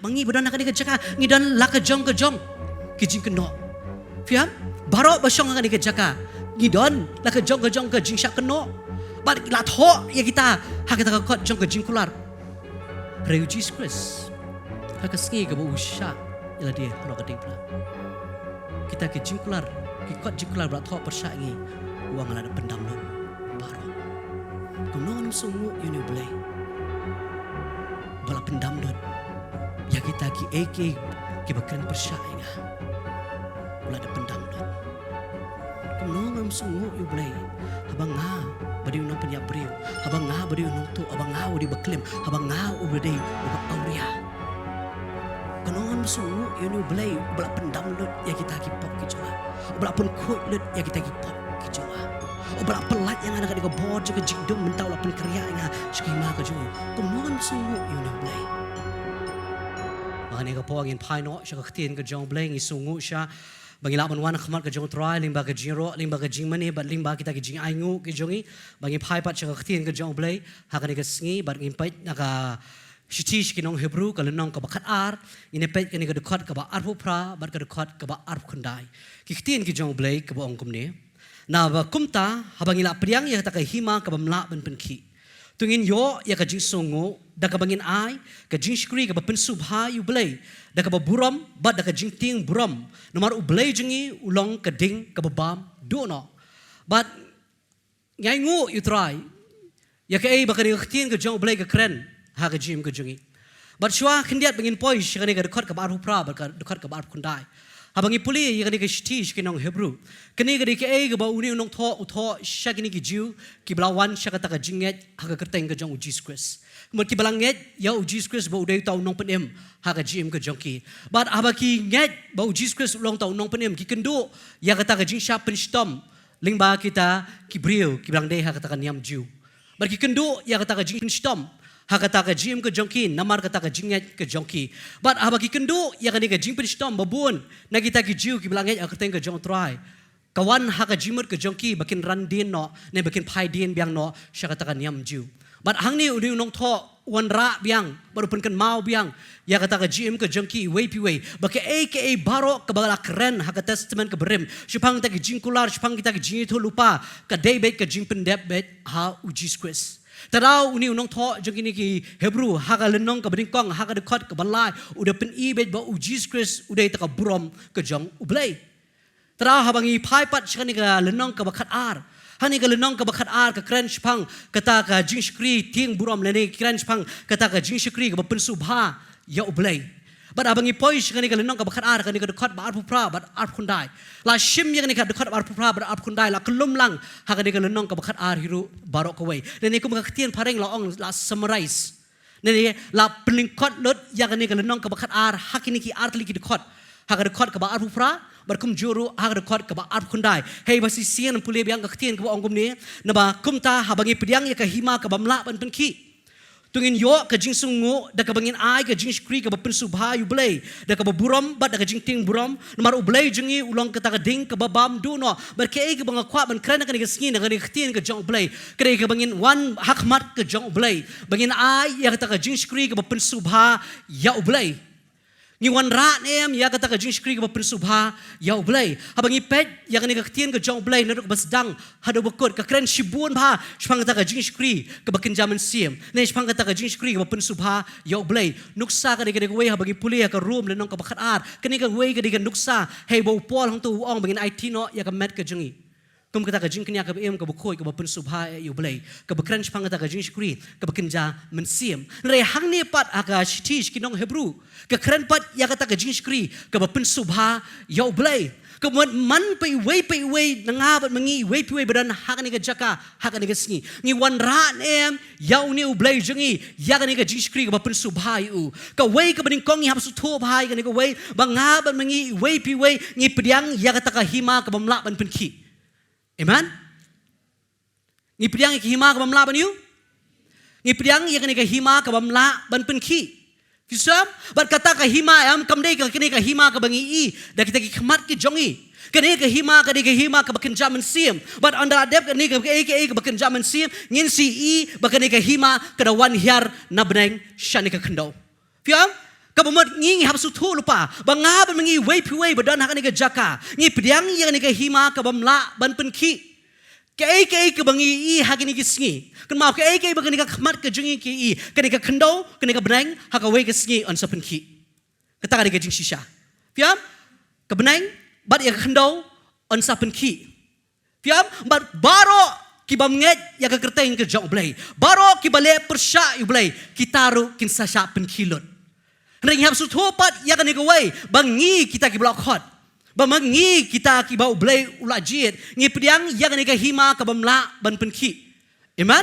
mangi badan nak ni kerja ngidan la kejong kijing keno fiam baro basong nak ni kerja ngidan la kejong kijing syak keno bat la tho ya kita hak kita kot jong kijing kular Reu Jesus Christ hak sengi ke usha ila dia nak keding pula kita kijing kular kikot jikular berat tho persangi uang ala pendam non baro kunon sungu yuni blay bala pendam non ya kita ki eke ki bakan persangi ulah ada pendam non kunon sungu yu blay abang nga badi unong penyak beriu abang nga badi unong tu abang nga udi baklim abang nga ubade ubak auria kunon sungu yuni blay bala pendam non ya kita ki pop ki jawa Obrak pun kulit yang kita gipot kejawa. Obrak pelat yang ada kat bawah juga jidum mentau lah pun kerja yang skema kejawa. Kemudian sungguh you know play. Makanya kapau angin pino siya kaktiin kejawa play ngi sungguh siya. Bagi lapan wan khamat kejawa try limba kejiro limba kejing mani bat limba kita kejing aingu kejongi. Bagi pai pat siya kaktiin kejawa play hakan kesengi bat ngimpait naka Shitish kinong Hebrew kalenong kabakat ar inepet kani kadukot kaba arpu pra bat kadukot kaba arpu kundai kiktiin ki jong blay kaba ong kumne na ba kumta habang ila priang ya ta hima kaba mla ben penki tungin yo ya ka jing songo da ka bangin ai ka jing skri kaba pen subha yu blay da kaba buram bat da ka jing ting buram nomar u blay jingi ulong ka ding kaba bam do no but ngai ngu you try ya ka ei ba ka kiktiin ka jong blay ka kren Haga jim kejungi. Bersyuah kendiat bangin poin syakani kadukot kabar hupra berkadukot kabar kundai. Habangi puli yakani kestish kinong Hebrew. Kani kadi ke gaba uni unong tho utho syakini kijiu kiblawan syakata kajinget haga kerteng kejong Jesus Christ. Kemudian kibalanget ya Jesus Christ ba udai tau nong penem haga jim kejongki. But habaki nget ba Jesus Christ ulong tau nong penem kikendo ya kata kajing syap penstom lingba kita kibriu kiblang dei haga kata niam jiu. Bagi kendo ya kata kajing penstom Hakata ka jim ke jongki namar kata ka jinget ke jongki but habaki kendo ya kani ka jim pistom babun na kita ki jiu ki bilanget ak teng ke jong try kawan haka jimut ke jongki bakin randin no ne bakin pai din biang no sya kata ka niam jiu but hang ni uni unong tho wan ra biang baru pen kan mau biang ya kata ka jim ke jongki way piway baki aka baro ka bagala keren haka testament ke berim syupang ta ki jingkular syupang kita ki jingitu lupa ka daybet ka jim pendep bet ha Jesus Christ Tarau uni unong tho jong ini ki Hebrew haka lenong ka bringkong haka dekot ka balai udah pen ibet ba Jesus Christ udah ta ka burom ke jong ublay Tarau habangi pai pat syakani ka lenong ka bakat ar hani ka lenong ka bakat ar ka kren sypang kata ka jing skri ting burom lene kren sypang kata ka jing skri ka pen subha ya ublay But abangi poi syakani ka lenong ka bakat ar kani ka dekot ba ar pupra ba ar kundai la shim yang ni ka dekot ba ar pupra ba ar kundai la kelum lang hakani ka lenong ka bakat ar hiru barok away nene kum ka ketien pareng la ong la summarize nene la peningkot lot yang ni ka lenong ka bakat ar hakini ki ar tli ki dekot haka dekot ka ba ar pupra berkum juru haka dekot ka ba ar kundai hey basi sian pule biang ka ketien ka ong kum ni na ba kumta habangi pediang ya ka hima ka ba mla ban penki Tungin yo ka jing sungu da ka bangin ai ka jing skri ka ba pen subha yu blay da ka ba buram ba da ka jing ting buram namar ublay jingi ulong ka ta ka ding ka ba bam du no ber ke ka bang kwa ban kran ka ni ka sngi na ka ni khtin ka jong blay ka ka bangin wan hakmat ka jong blay bangin ai ya ka ta ka jing skri ka ba pen subha ya ublay Ni wan ra nem ya kata ka jing skri ka pen subha ya ublay habangi pet ya ka ni ka khtin ka jong blay na ba sedang hado bakut ka kren shibun ba shpang kata ka jing skri ka bakin jaman sim ne shpang kata ka jing skri ka pen subha ya ublay nuksa ka ni ka we habangi puli ka room lenong ka bakat ar kani ka we ka di ka nuksa hey bo pol hang tu ong bangin IT no ya ka met ka jingi kum kata ka jing knya ka em ka bukoi ka pen subha ya ublay ka bakran shpang kata ka jing skri ka bakin ja men sim re hang ni pat aka shitish kinong Hebrew ka kren pat ya kata ka jing skri ka ba pen subha ya ublay kemudian man pe way nangabat mangi way badan hakani ka jaka hakani ka sngi ngi wan ra em ya uni ublay jingi ya kani ka jing skri ka ba pen subha yu ka way ka baning kong hap su tho bhai ka ni ka way bangabat mangi way ngi pediang ya kata ka hima ka bamla ban pen ki Amen ngi pediang ki hima ka bamla ban yu ngi pediang ya kani ka hima ka bamla ban pen ki Fisam, berkata ka hima am kamdei ka kini ka hima ka bangi I, da kita ki khmat ki jongi. Kini ka hima ka bakin jaman sim. But under adep kini ka bakin jaman sim, ngin si I bakani ka hima ka da wan hiar na beneng shani ka kendo. Fiam, Kabamot ngi hab su thu lupa. Banga ban ngi wei pi wei badan hakan ke jaka. Ngi pediang yang ni ke hima kabamla ban penki. Ke bangi i hakan ke sngi. Kan mau ke bagan ke khmat ke jungi ke i. Kan ke khendau, kan ke benang haka wei ke sngi on sa penki. Kata ka ke jing shisha. Fiam? Ke benang bat ya khendau on sa penki. Fiam? Bat baro ki bamnget ya ke kerteng ke jong blai. Baro ki bale persya yu blai. Kitaru kin sa sha penkilot. Ring hab su thopat ya kan ikawai bangi kita ki blok hot bamangi kita ki bau blai ula jit ngi pediang ya kan hima ka bamla ban penki amen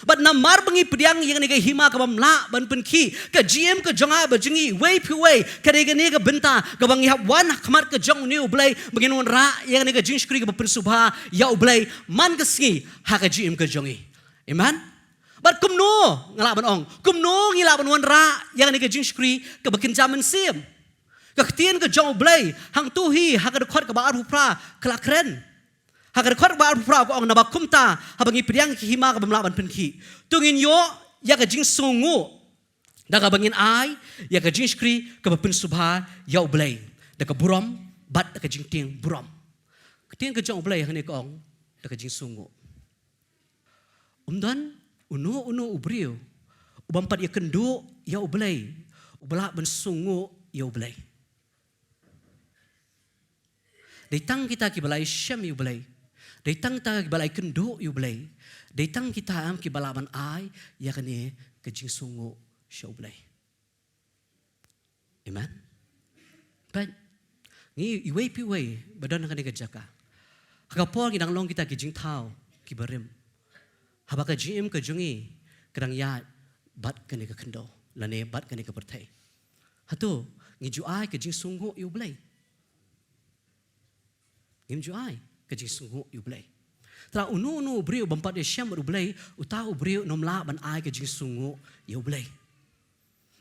bat namar bangi pediang ya kan hima ka bamla ban penki ka gm ka jonga bajingi wei pi wei ka ne ka benta ka bangi hab wan khmat ka jong ni blai bangin wan ra ya kan jing skri ka ban subha ya blai man ka singi ha ka gm ka jongi amen. But kumno ngalak ban ong, kumno ngilak ban wan ra yang ni ke jing skri ke bakin zaman sim. Ke ktien ke jong blai hang tuhi hak khot ke ba arupra kala kren. Hak khot ba arupra ko ong na ba kumta ha bangi pediang ki hima ke bamla ban penki. Tungin yo ya ke jing sungu. Da ka bangin ai ya ke jing skri ke bapin subha ya blai. Da ka burom bat da ka jing ting burom. Ktien ke jong blai hang ni ko ong da ka jing sungu. Uno ubriu ubampat ya kendo ya ublay ubala ban sungu ya ublay daitang kita ki balai syam ya ublay daitang ta ki balai kendo ya ublay daitang kita am ki balaban ai ya kane kejing sungu sya ublay amen ban ni iwei pi wei badan kane kejaka kakapor ki danglong kita ki jing thau ki barim Habaka GM ke jungi kerang ya bat kene ke kendo lane bat kene ke pertai. Hatu ngiju ai ke jing sunggu yu blai. Ngiju ai ke jing sunggu yu blai. Tra unu brio bampat de syam ru blai utau brio nomla ban ai ke jing sunggu yu blai.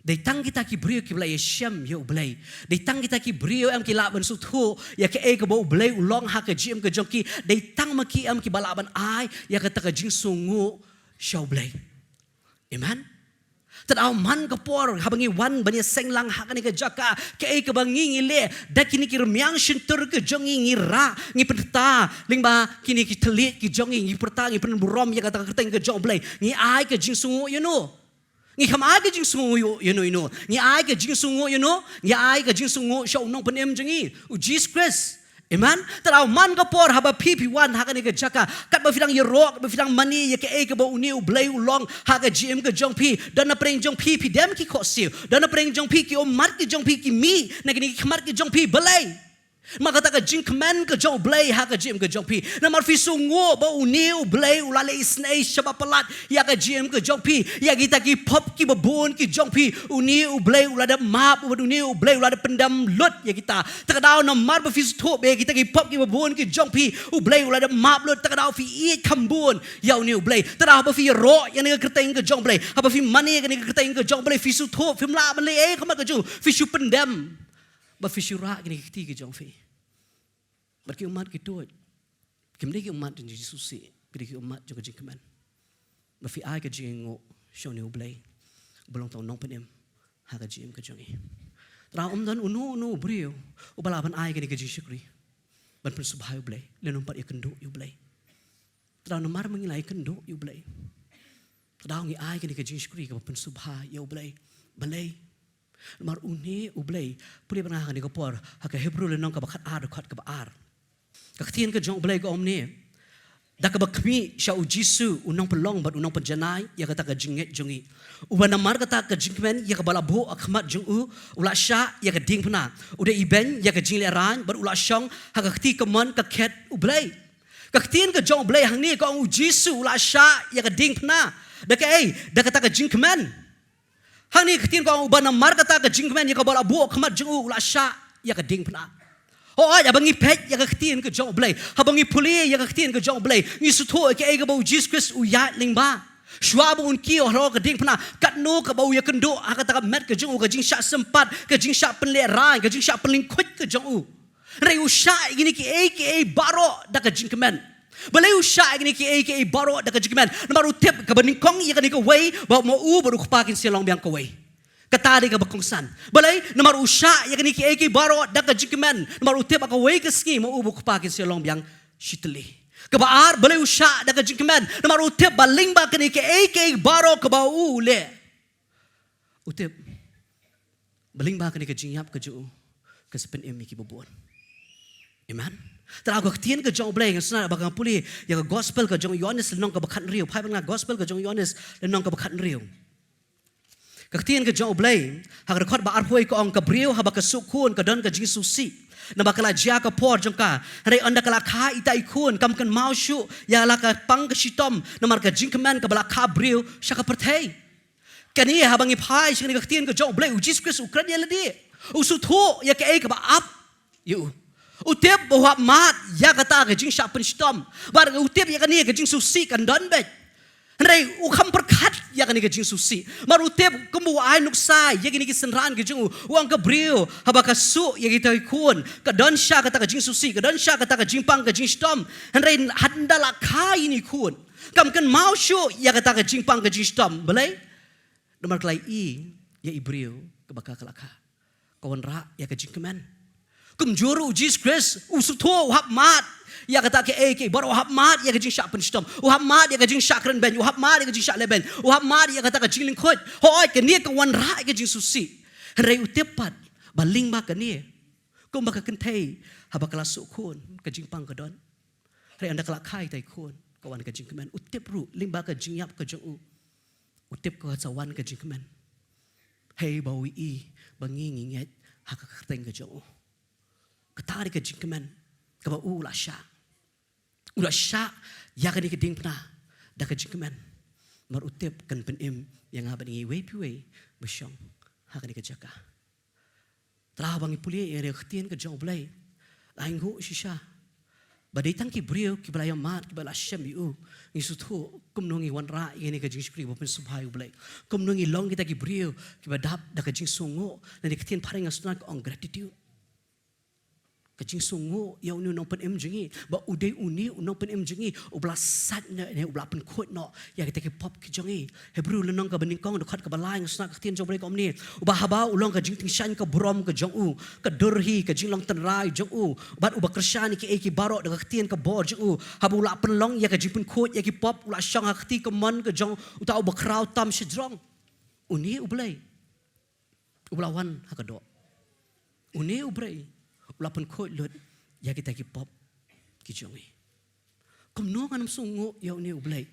Daitang kita ki brio ki blai syam yu blai. Daitang kita ki brio am ki la ban suthu ya ke ke bau blai ulong ha ke GM ke jongki daitang ma ki am ki bala ban ai ya ke ta ke jing sungu syau blai. Amen. Tadaw man ka por habangi wan banya senglang ha ke jaka ke bangi ngile da kini ki remyang shintur ke jongi ngira ngi perta lingba kini ki telit ki jongi ngi perta ngi pen burom ya kata kerteng ke jong blai ngi ai ke jing sungu you know. Ngi kam ai ke jing sungu you know ngi ai ke jing sungu you know ngi ai ke jing sungu syau nong penem jengi u Jesus Christ amen taraw man ka por haba pp1 ha kan ke jaka kat ba fidang yerok ba fidang mani ye ke ba uni u blai u long ha ka gm ke jong pi dan na preng jong pi dem ki ko siu dan na preng jong pi ki o mat ki jong pi ki mi na ki khamar ki jong pi balai maka ta ka jing command ke jong blai ha ka gm ke jong pi na mar fi sungu ba uni u blai u lale isnai shaba palat ya ka gm ke jong pi ya kita ki pop ki babun ki jong pi uni u blai u lada map u uni u blai u lada pendam lut ya kita takadaw na mar ba fi stop be kita ki pop ki babun ki jong pi u blai u lada map lut takadaw fi i kambun ya uni u blai tadaw ba fi ro ya ni ka kerteng ke jong blai ba fi money ka ni ka kerteng ke jong blai fi su thop fi mla man le khamat ka ju fi su pendam ba fi syura kini kiti ke jong fi barki umat gitu kimde ki umat jinji susi ki umat juga jingkeman ba fi ai ke jingo shoni ublai belong tau nong penem ha ka jim ke jongi tra dan unu brio ubalaban ai ke jing syukri ban pen subhai ublai lenom pat ikendo ublai tra nomar mengilai kendo ublai tra ngi ai ke jing syukri ke pen subhai ublai balai Mar uni ublay puli pernah kan dikopor hak Hebrew lenong ka bakat ar kat ka baar kaktian ka jong ublay ka omni da ka bakmi sya ujisu unong pelong bat unong penjanai ya kata ka jinget jongi uban namar kata ka jingmen ya ka balabo akhmat jong ula sya ya ka ding pna uda iben ya ka jingle ran bat ula syong hak kakti ka mon ka ket ublay kaktian ka jong ublay hang ni ka ujisu ula sya ya ka ding pna da kata ka jingmen hang ni ketin ko uban mar kata ke jingmen ya ka bala bu khamat jung ula sya ya ka ding pna ho ya bangi pet ya ka ketin ke jong blai ha bangi puli ya ka ketin ke jong blai ni su tho ke ga bau Jesus Christ u ya lingba shwa bu un ki ho ka ding pna kat no ka bau ya kendo ha kata ka met ke jung ka jing sya sempat ke jing sya penle ran ke jing sya penling khut ke jong u rei u sya gini ki baro da ka jingmen balai usha gini ki baro da ka jingmen namaru tip ka baning kong ya ka ni ka wei ba mo u baru kpakin silong biang ka wei Katari ka bakongsan. Balay, namar usya, yakni ki eki baro, daka jikmen, namar utip aka way kaski, maubuk pakin silong biang shitli. Kabaar, balay usya, daka jikmen, namar utip baling ba kani ki eki baro kabau le. Utip, baling ba kani ka jingyap ka juu, kasapen emi ki babuan. Amen. Terago ketian ke jong bleng sana bagang puli ya gospel ke jong Yohanes lenong ke bakat riu. Pai bang gospel ke jong Yohanes lenong ke bakat riu. Ketian ke jong bleng hak rekod ba arpoi ko ong ke briu ha baka sukun ke don ke jisusi. Na bakala jia ke por jong ka. Hari anda kala ka ita ikun kam kan mau syu ya la ka pang ke sitom na mar ke jingkeman ke bala ka briu syaka pertai. Kani ha bangi pai sing ketian ke jong bleng Jesus Christ ukran ya ledi. Usutho ya ke ba ap yu. Utip bahwa mat ya kata ke jing syak penstom bar utip ya kani ke jing susi kan don bet Henry ukam perkat ya kani ke jing susi mar utip kemu ai nuksai ya kini ke senran ke jing uang ke brio habaka su ya kita ikun ke don syak kata ke jing susi ke don syak kata ke jing pang ke jing stom Henry handala kai ni kun kam kan mau syu ya kata ke jing pang ke jing stom belai nomor kelai ya ibrio ke baka kelaka kawan ra ya ke jing kemen Kumjuru Jesus Christ usuto uhap mat ya kata ke ke baru uhap mat ya kajing syak penstom uhap mat ya kajing syak keren ben uhap mat ya kajing syak leben uhap mat ya kata kajing lingkot hoi ke ni ke wan ra kajing susi rei utepat baling ba ke ni kum ba ka kentai haba kala sukun kajing pang kedon rei anda kala kai tai kun kawan kajing kemen utep ru ling ba kajing yap kajing utep ko sawan kajing kemen hei bawi bangi nginget hak kerteng kajing Ketari ke jingkemen kaba ulah syak ya kani ke ding pna da ke jingkemen mar utip kan penim yang abani we piwe besyong ha kani ke jaka tra bangi puli ere khtien ke jong blai lain hu shisha badai tang ki brio ki balaya mat ki bala shem yu ni suthu kumnongi wanra ini ke jing skri bo pen subhai blai kumnongi long kita ki brio ki badap da ke jing songo na ni khtien pharing asna on gratitude Kajing sungu ya unu nong pen em jengi ba udai uni nong pen em jengi ubla sat ne ubla pen khot no ya kita ke pop ki jengi hebru lenong ka bening kong dekat ka balai ngasna ka tien jong boleh kom ni uba haba ulong ka jing ting shan ka brom ka jong u ka durhi ka jing long ten rai jong u bat uba kersyani ki ki barok de ka tien ka bor jong u haba ula pen long ya ka jing pen khot ya ki pop ula shang ka ti ka mon ka jong uta uba kraw tam shjrong uni ublai ubla wan ha ka do uni ublai Ulapan khoi lut ya kita ki pop ki jongi. Kom no nganam sungu ya uni ublai.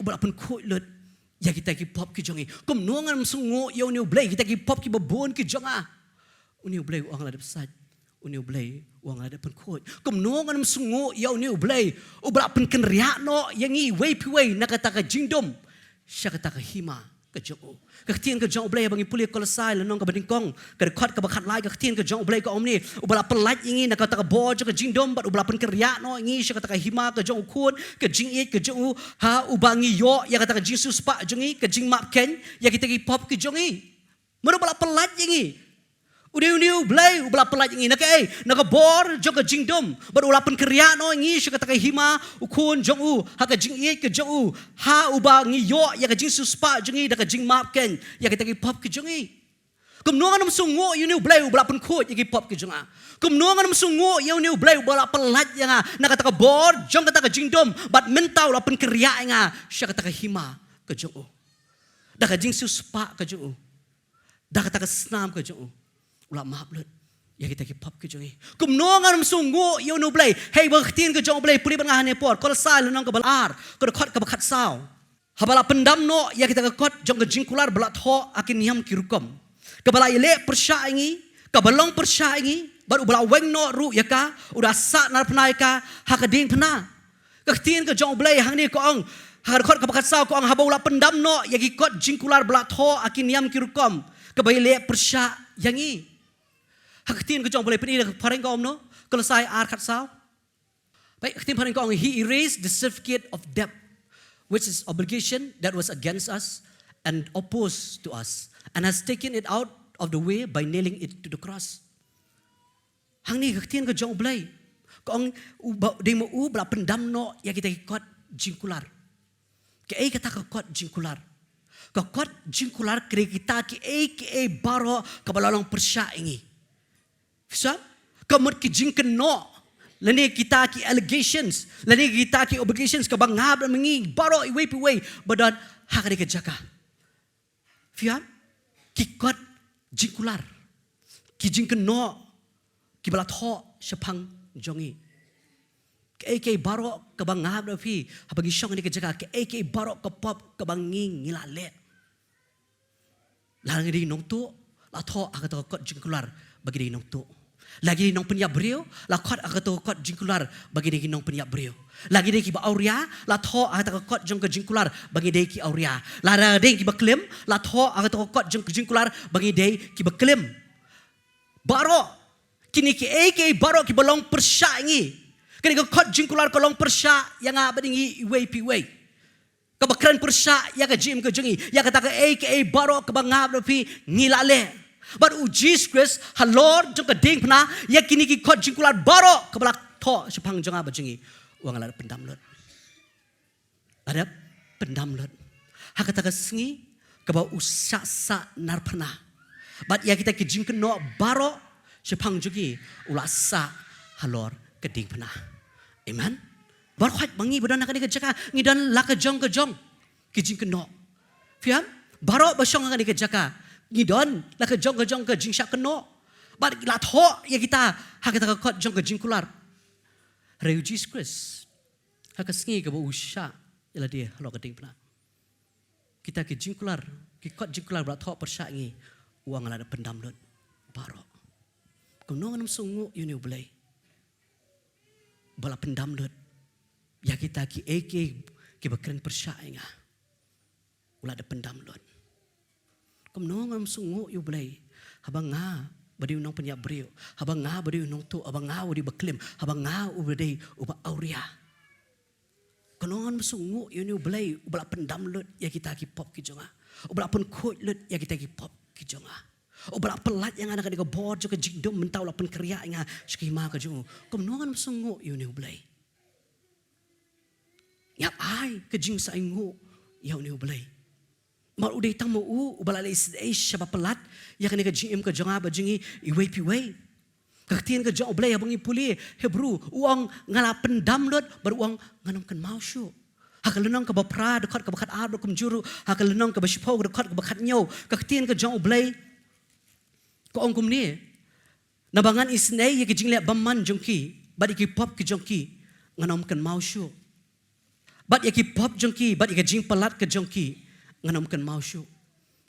Ulapan khoi lut ya kita ki pop ki jongi. Kom no nganam sungu ya uni ublai kita ki pop ki babon ki jonga. Uni ublai uang ladap sat. Uni ublai uang ladap pen khoi. Kom no nganam sungu ya uni ublai. Ulapan ken riak no yang i wei pi wei nakata ka jingdom. Sya kata ka hima ka jongo. Ketian ke jong blay bangi puli kolosai lenong ke bedingkong ke dekat ke bakat lai ketian ke jong blay ke omni ubala pelat ingi nak kata ke boj ke jingdom bat ubala pen kerya no ingi sya kata ke hima ke jong kun ke jing it ke jong ha ubangi yo ya kata ke Jesus pak jongi ke jing map ken ya kita ki pop ke jongi mana ubala pelat ingi Uni blay ubala pelat ingi nak nak bor jong ke jingdom bat ubala pen kerya no ingi sya kata ke hima ukun jong ha ke jing it ke jong ha ubangi yo ya ke Jesus pak jongi dak ke jing map ken ya kita ki pop ke jongi kumnongan nam sungo uni blay ubala pen khot ya ki pop ke jonga kumnongan nam sungo ya uni blay ubala pelat ya nak kata ke bor jong kata ke jingdom bat mentau la pen kerya nga sya kata ke hima ke jong dak ke jing Jesus pak ke jong dak kata ke snam ke jong ulah maaf lut ya kita ki pop ke jongi kumnongan nam sungo ya uni blay hey baktin ke jong blay puri ban ngahane por kol sal nong ke balar ke dekat ke bakat saw habala pendam no ya kita ke kot jong ke jingkular belat ho akin yam kirukom ke bala ile persya ingi ke balong persya ingi baru bala weng no ru ya ka udah sa nar penai ka hakading pena ke tien ke jong blay hang ni ko ong ha kot ke bakat saw ko ong habala pendam no ya ki kot jingkular belat ho akin yam kirukom ke bala ile persya yangi Haktin ke jong boleh pergi ke pareng kau no kalau saya kat saw. Baik haktin pareng kau he erased the certificate of debt which is obligation that was against us and opposed to us and has taken it out of the way by nailing it to the cross. Hang ni haktin ke jong boleh kau demo bela pendam no ya kita ikut jingkular. Ke kata ke kot jingkular. Kakot jingkular kiri kita ki baro kabalalong persya ingi. Bisa? Kamut ki jingken no. Lani kita ki allegations, lani kita ki obligations kabang ngab mengi baro iwe piwe badan hakari ke jaka. Fiam ki kot jingkular. Ki jingken no ki balat ho sepang jongi. Ke baro kabang ngab fi habagi syong ni ke jaka ke baro kapop kabang ngilale. Lang di nong tu la tho agak kot jingkular bagi di nong tu. Lagi nong penyap beriu, la kot agak kot jingkular bagi dia nong penyap beriu. Lagi dia kiba auria, la tho agak kot jong ke jingkular bagi dia ki auria. La dia kiba klim, la tho agak kot jong ke jingkular bagi dia kiba klim. Baro kini ki baro ki balong persya ingi. Kini kot jingkular kolong persya yang abadingi iwe piwe. Kabakran persya yang ke jim ke jongi, yang kata ke baro kabangab pi ngilale. But Jesus Christ, halor jong keding pena, ya kini ki kot jingkular baro kebalak to sepang jong apa jengi, uang ada pendam lut, ada pendam lut. Hak kata kesengi kebau usak sa nar pena. But ya kita ki jingken no baro sepang jongi ulasa halor keding pena. Amen. Baru khaj bangi badan nak ni kerjaka, ngidan laka jong ki jingken no. Fiam baro basong akan dikerjaka. Ngidon la ke jong ke jing syak keno bat la tho ya kita hak kita kot jong ke jingkular reu Jesus Christ hak sengi ke bo usha ila dia lo keding pena kita ke jingkular ki kot jingkular bat tho persya ngi uang la pendam lut baro kunong nam sungu yuni ulai bala pendam lut ya kita ki bekren persya inga ula ada pendam lut Kumnong am sungu yu belai. Habang nga badi unong penyap beriu. Habang nga badi unong tu. Habang nga udi beklim. Habang nga ubadai uba auria. Kunong am sungu yu belai. Ubala pendam lut ya kita ki pop ki jonga. Ubala pen kot lut ya kita ki pop ki jonga. Ubala pelat yang anak ka bor jo ka jingdom mentau la pen kriya nga skima ka jonga. Kumnong am sungu yu belai. Yap ai ka jing sa ingu ya yu belai. Mal udah tamu ubala les siapa pelat ya kan ke jim ke jonga bajingi iwe piwe kaktian ke jong blay abangi puli hebru uang ngala pendam lot beruang nganom kan mausyu hakalunong ke bapra dekat ke bakat ar kum juru hakalunong ke basipo dekat ke bakat nyo kaktian ke jong blay ko ong kum ni nabangan isnay ya ke jingle bamman jongki badi ki pop ki jongki nganom kan mausyu bad ya ki pop jongki bad ya ke jing pelat ke jongki nganomkan mausyu.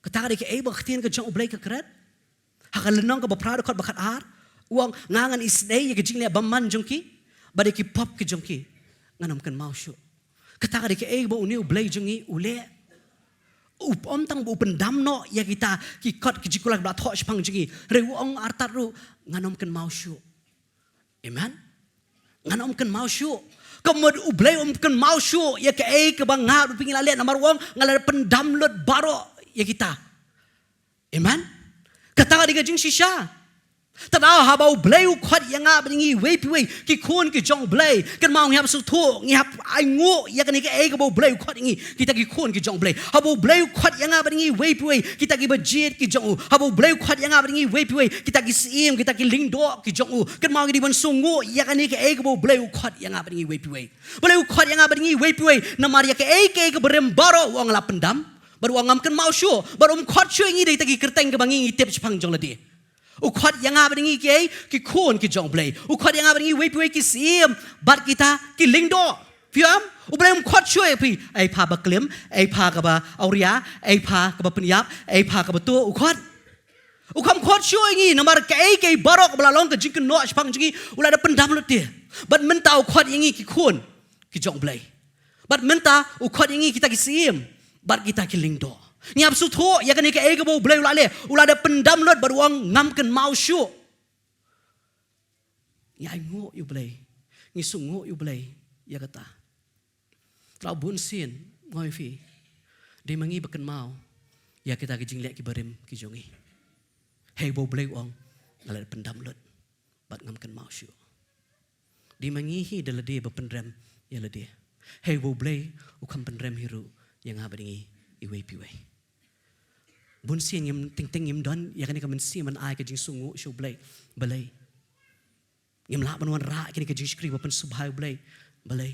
Ketara ke baktian ke jong ublay ke keret. Hakalenong ke baprado kot bakat ar. Uang ngangan isday ke jingle bamman jongki. Badi ki pop ke jongki nganomkan mausyu. Ketara ke bo uni ublay jongi ule. Upom tang bu pendam no ya kita ki kot ki jikulah bla tho sepang jongi. Rewong artar ru nganomkan mausyu. Amen. Nganomkan mausyu. Kamud ublay kan mausyu ya ke bangga ruping lalet namar wong ngalar pendam lut baro ya kita. Amen. Kata diga jing shisha. Tanaw habau blay ukwat yang abringi we piwe ki kun ki jong blay kan mau ngap su thu ngap aingu ya kan ke bau blay ukwat ingi kita ki kun ki jong blay habau blay ukwat yang abringi we piwe kita ki bajit ki jong habau blay ukwat yang abringi we piwe kita ki sim kita ki lingdo ki jong kan mau di ban sungu ya kan ke bau blay ukwat yang abringi we piwe blay ukwat yang abringi we piwe namar ya ke berem baro wong la pendam baru wong ngam kan mau syu baru kwat syu ingi dei ta ki kerteng ke bangi tip sepang jong la di ukwat yang abringi ki kun ki jong blay ukwat yang abringi we ki sim bat kita ki lingdo fiam ublay ukwat chue pi ai pa baklim ai pa ka ba auria ai pa ka ba penyap ai pa ka ba tu ukwat ukam kwat chue ngi namar ke barok belalong ke jingken no spang jingi ula ada pendam lut dia bat menta ukwat ingi ki kun ki jong blay bat menta ukwat ingi kita ki sim bat kita ki lingdo ni absu tho ya kan ke bau blay ulale ulada pendam lot baruang ngamken mausyu ya ngo yu blay ni sungu yu blay ya kata trau bun sin ngoi fi di mangi beken mau ya kita ki jinglek ki barem ki jongi hey bau blay uang ngala pendam lot bat ngamken mausyu di mangi hi dalade bependrem ya lade hey bau blay ukam pendrem hiru yang abringi iwe piwe bun sien ngim ting ngim don ya kani ka men si man ai ka jing sungu shu blai balai ngim la ban wan ra kani ka jing skri ban subhai blai balai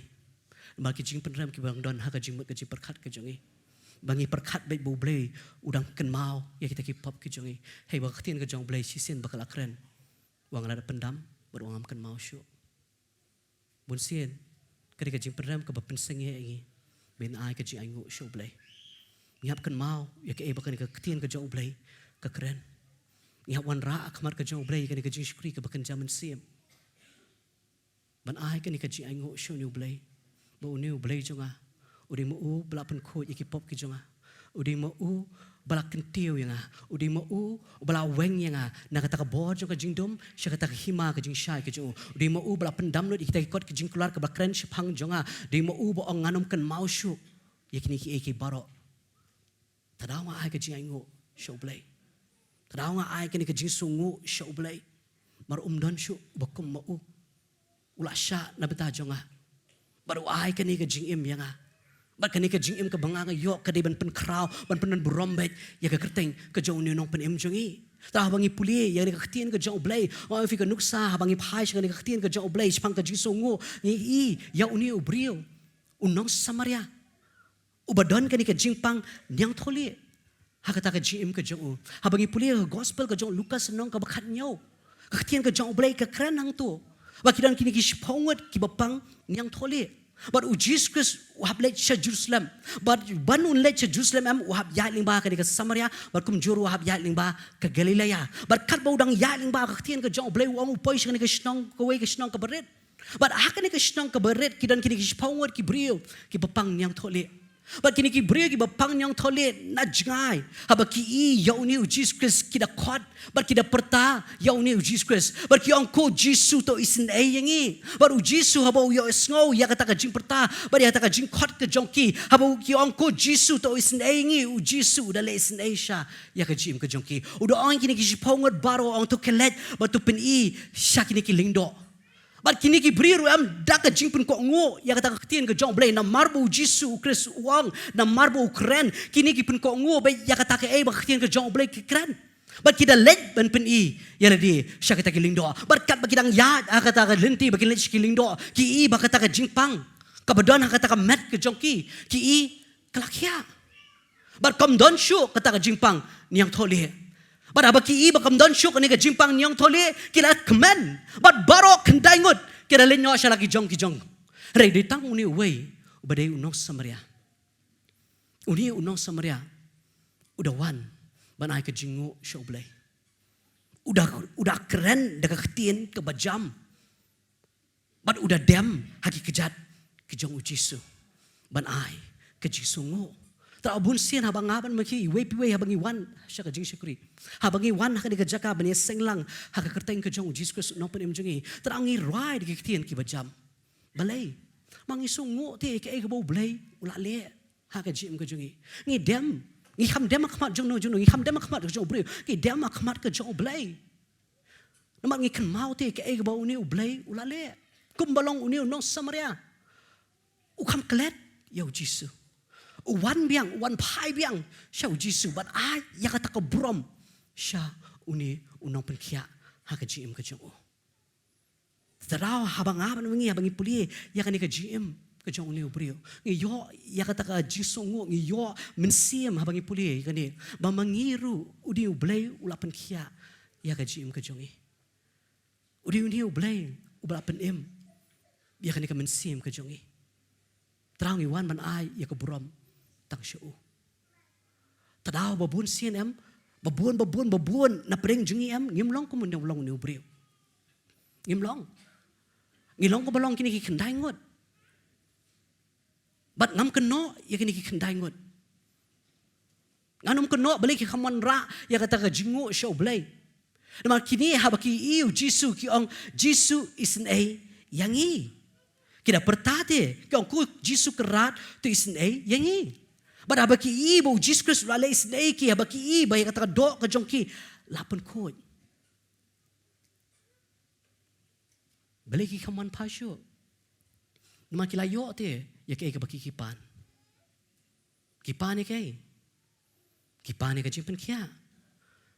ba ki jing penram ki bang don ha ka jing ka jing perkhat ka jongi bangi perkhat bai bu blai udang ken mau ya kita ki pop ki jongi hei ba khtien ka jong blai si sen bakal akren wang la pendam berwangam ken mau shu bun sien kani ka jing penram ka ba penseng ye ngi ben ai ka jing ai ngu shu blai ngap kan mau ya ke bakan ka khtien ka jong blai ka kren ngap wan ra khamar ka jong blai ka jing skri ka bakan jaman sim ban ai ka ni ka jing ai ngu shu ni blai bo ni blai jonga udi mo u bla pen kho ki pop ki jonga udi mo u bla kentiu yanga udi mo u bla weng yanga na kata ka bo jong ka jing dom sha kata ka hima ka jing shai ka jong udi mo u bla pendam no kita ikot ka jing keluar ka bakren shphang jonga di mo u bo nganom kan mau shu yakni ki baro tadaw nga ai ka jing ai ngu shu blai tadaw nga ai ka ni ka jing sungu shu blai mar don shu bakum mo u ula sha na beta jonga baru ai ka ni ka jing im yanga bat ka ni ka jing im ka banga yo ka de ban pen kraw ban pen brombet ya ka kerteng ka jong ni nong pen im jongi ta bangi puli ya ni ka ktien ka jong blai o fi ka nuksa bangi phai ka ni ka ktien ka jong blai spang ka jing sungu ni i ya uni ubrio unong samaria ubadon ka ni ka jing pang nyang tholi ha kata ka jing im ka jong ha bangi puli gospel ka jong lukas nong ka bakhat nyo ka ktien ka jong blai ka kran hang tu bakidan kini ki shpongot ki bapang nyang tholi but Jesus Christ wahab let cha Jerusalem but banun let cha Jerusalem am wahab ya ling ba ka ni ka Samaria but kum jur wahab ya ling ba ka Galilea but kat ba udang ya ling ba ka ktien ka jong blai wang upoi ka ni ka snong ka wei ka snong ka berit but ha ka ni ka snong ka berit kidan kini ki shpongot ki brio ki bapang nyang tholi but kini ki brio ki bapang nyang tholi na jangai haba ki i yauni Jesus Christ ki da khot but ki da perta yauni Jesus Christ but ki angko Jesus to isin ai yangi but Jesus haba yo sngo ya kata ka jing perta but ya kata ka jing khot ka jongki haba ki angko Jesus to isin ai yangi Jesus da le isin ai sha ya ka jim ka jongki udo ang kini ki pongot baro ang to kelet but to pen i sha kini ki lingdo but kini ki brio am da ka jing pen ko ngo ya kata ka ktien ka jong blai na marbu Jesus Christ wang na marbu Ukraine kini ki pen ko ngo ba ya kata ka ba ktien ka jong blai ki kran but kita let ban pen i ya di sha kata ki lingdo but kat ba kidang ya kata ka lenti ba ki let ki lingdo ki i ba kata ka jing pang ka badon kata ka met ka jong ki i kalakya but kam don shu kata ka jing pang niang tholi but abaki i bakam don shu ni ka jing pang niang tholi kila kmen but baro kendai ngut kira lenyo sha lagi jong ki jong re di tang uni wei ubadai unong Samaria uni unong Samaria udah wan ban ai ka jingu shu blai udah keren dah ktien ke bajam but udah dem haki kejat ki jong ujisu ban ai ka jisungu Abun sien habang ngaban maki we piwe habang iwan sya ka jing syukri habang iwan ha ka jaka bani senglang ha ka kerteng ka jong Jesus Christ no pen imjungi terangi rai di kitien ki bajam balai mangi sungu te ke e bo blai ula le ha ka jim ka jungi ngi dem ngi kham dem khmat jong no ngi kham dem khmat ka jong blai ngi dem khmat ka jong blai namat ngi kan mau te ke e bo ni blai ula le kum balong uni no Samaria u kham klet yo Jesus wan biang wan pai biang sya Jesus but ai ya kata ka brom sya uni unong penkia ha ka jim ka jong Taraw habang aban wengi habang ipuli ya kan ka jim ka jong uni ubrio ngi yo ya kata ka jisongo ngi yo mensiam habang ipuli kan ba mangiru udi ublay ula penkia ya ka jim ka jongi udi uni ublay ubla pen em ya kan ka mensiam ka jongi Taraw ngi wan man ai ya ka brom tang syu Tadaw babun sien em babun na preng jungi em ngimlong ko mun long ni ubrio ngimlong ngilong ko balong kini ki kendai ngot bat ngam keno ya kini ki kendai ngot nganum keno balik ki khamon ra ya kata ka jingu show blay nama kini habaki iu jisu ki ong jisu isn ai yangi kida pertate ki ong ku jisu kerat tu isn ai yangi bat habaki iu jisu Kristus la isn ai ki habaki iu ba ya kata ka do ka jongki lapan khoj balik ki khaman pasyo nama kilayo te ya ke baki kipan ni ke Kipan ka jimpen kia.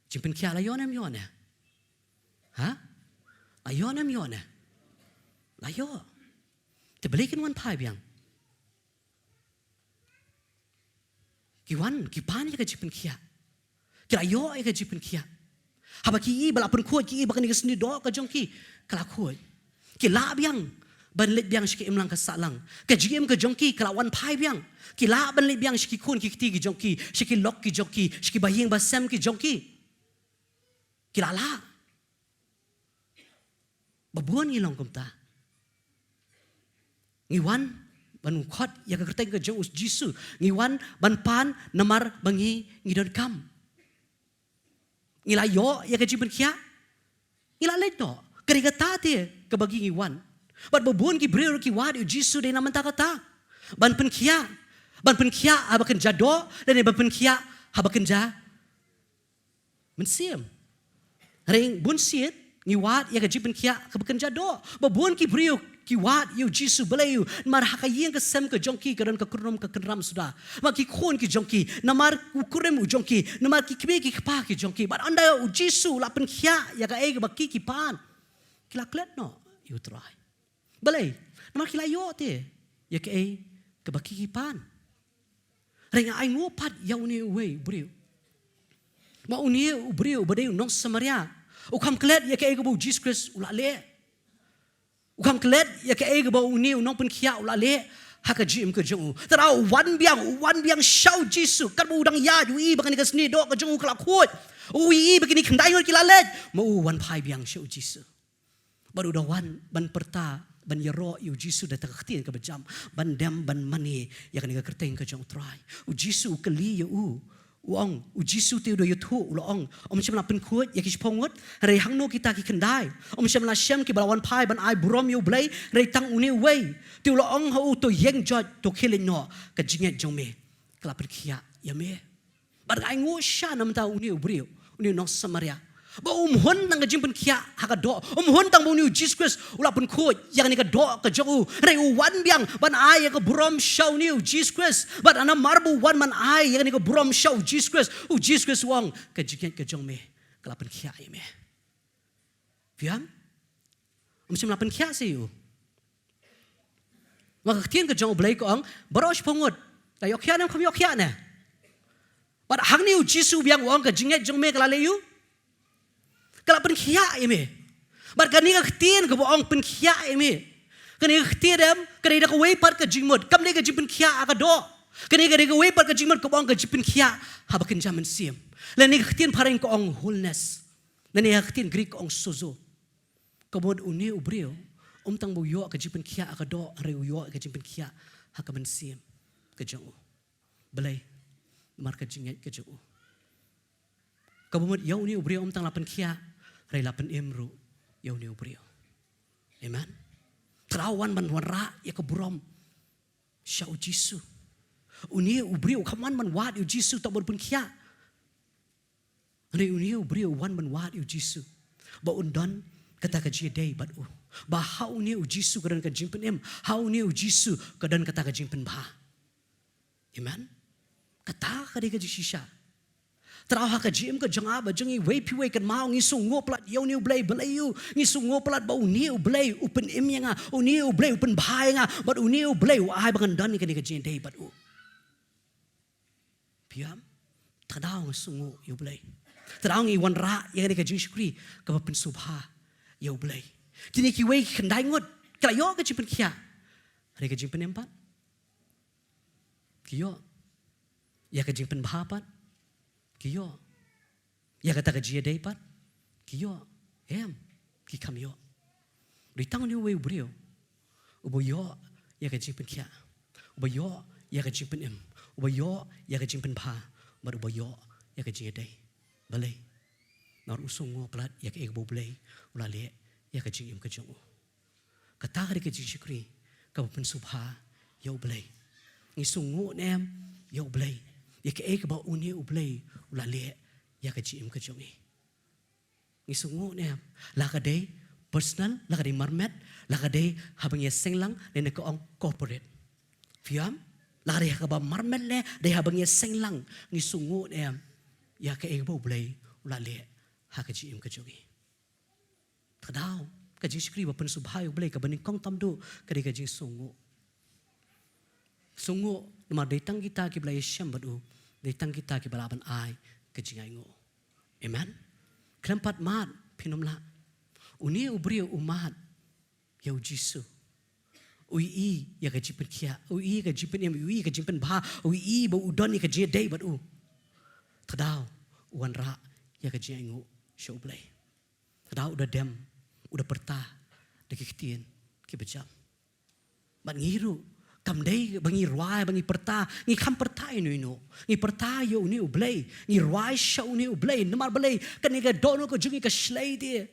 Jimpen kia la yon em yon. Ha? Ayon em yon. Layo. Te balikin wan pai biang. Kipan ka jimpen kia. Kila yo ka jimpen kia. Haba ki bala pun kuat ki bakan ni do ka jong ki kala kuat. Ki la biang ban let biang shiki imlang ka salang. Ka jim ka jong ki kala wan pai biang. Ki la ban let biang shiki kun ki ti ki jong ki, shiki lok ki jong ki, shiki bahing ba sem ki jong ki. Ki la. Babuan ni long kumta. Ngiwan ban khot ya ka kerteng ka jong us Jisu. Ngiwan ban pan namar bangi ngidon kam. Ngila yo ya ka jimpen kia. Ngila let do. Kari kata te ka bagi ngiwan. Bat babun ki brer ki wad Jisu de naman ta kata. Ban pen kia. Ban pen kia abakan jado dan ban pen kia abakan ja. Mensiam. Ring bun siet ngiwad ya ka jimpen kia ka bakan jado. Babun ki brer ki wat yu Jisu belayu mar hakayeng ka sem ka jongki karon ka kurnom ka kenram sudah ma ki khon ki jongki namar kurem u jongki namar ki kbe ki kpa ki jongki but anda u Jisu lapen khia ya ka ba ki pan kila klet no yu try belai namar kila yo te ya ka ba ki pan renga ai ngopat ya uni we brio ma uni u brio badai nong samaria u kam klet ya ka bu Jesus Christ ulale Ukam kelet ya ke ege ba uni unong pun kia ulale haka jim ke jong. Tara wan biang show Jisu kan bu udang ya ui bakan ka sni do ka jong kala khot. Ui begini kendai ngor kilalet. Mau wan pai biang show Jisu. Baru dah wan ban perta ban yero yu Jisu da ta khtien ka bejam ban dem ban mani ya kan ka kerteng ka jong try. U Jisu keli ya uang u Jisu te do yutu ulang om chimla pen khut ya ki pongot re hangno kita ki kendai om chimla shem ki balawan pai ban ai burom yu blai re tang uni wei ti ulang ha u to yeng jot to khilin no ka jinget jongme kala pen khia ya me bar ai ngo sha nam ta uni ubrio uni no samaria ba hon nang jimpen khia ha ka do hon tang uni Jesus Christ ula pen khut yang ni ka do ka jong re wan biang ban ai ka burom show ni Jesus Christ but ana marbu wan man ai yang ni ka burom show Jesus Christ u Jesus Christ wang ka jinget ka jong me kala pen khia ya me piam sim la pen khia se yu ma ka tien ka jong blai ko ang barosh pongot ta yok khia nam khom yok khia ne but hang ni Jesus biang wang ka jinget jong me kala le yu Kala pen khia ime. Bar kani ka khtin ka boong pen khia ime. Kani ka khtirem kani ka wei par ka jingmot kam le ka jipen khia ka do. Kani ka wei par ka jingmot ka boong ka jipen khia ha bakin jaman sim. Lani ka khtin pareng ka ong wholeness. Lani ka khtin Greek ong sozo. Kabod uni ubrio tang bu yo ka jipen khia ka do re yo ka jipen khia ha ka man sim ka jong. Belai mar ka jinget ka jong. Kabomot yaw ni ubrio tang lapan khia ray lapan emru yaw ni ubrio. Amen. Terawan man wanra ya keburom syau Jisu. Uni ubrio kaman man wad yu Jisu tak berpun khia. Ray uni ubrio wan man wad yu Jisu. Ba undon kata ka day bat u. Ba hau ni u Jisu kadan ka jimpen em. Hau ni u Jisu kadan kata ka jimpen ba. Amen. Kata ka di ka jisisha. Teraha ka jim ka janga ba jangi wei pi wei kan mau ngi sungo plat yau ni blai belayu ngi sungo plat ba uni blai upen em yang uni blai upen bhai nga but uni blai ai bangan dan ni ka jin dei but u piam tadao sungo yu blai tadao ngi wan ra yang ka jin shukri ka pen subha yu blai kini ki wei kan dai ngot kala yo ka jipen khia re ka jipen em pat kiyo ya ka jipen bha pat Kiyo, ya kata kerja day pat, kiyo, ki kam yo. Ritang ni we ubrio, ubo yo ya kerja pen kia, ubo yo ya kerja pen ubo yo ya kerja pen pa, baru ubo yo ya kerja day, balai. Nor usung ngo pelat ya ke ego balai, ulale ya kerja kerja. Kata kerja kerja syukri, kau pen subha, yo balai. Ngisung ngo nem, yo balai. Ya ke ek ba uni ublay ulale ya ka jim ka jongi ngisungo ne la ka day personal la ka day marmet la ka day habang ya senglang ne ka ong corporate fiam la ka day ka ba marmet le day habang ya senglang ngisungo ne ya ka ego blay ula le ha ka ji im ka jongi thadao ka ji skri ba pen subhayo blay ka baning kong tamdu ka di ka ji sungu nama datang kita ki blay syam badu datang kita ki balaban ai ka ji ngai ngo amen kelempat mat pinomla uni ubri umat yau jisu ui ya ka jipen kia ui ka jipen ui ka jipen ba ui ba udon ka ji dei badu thadao wan ra ya ka ji ngai ngo show blay thadao udah dem udah pertah de kitien ki bejam ban ngiru kam dei bangi ruai bangi perta ngi kam perta ino ngi perta yo ni ublay ngi ruai show ni ublay namar blay kan ni ga dono ko jungi ka slay dia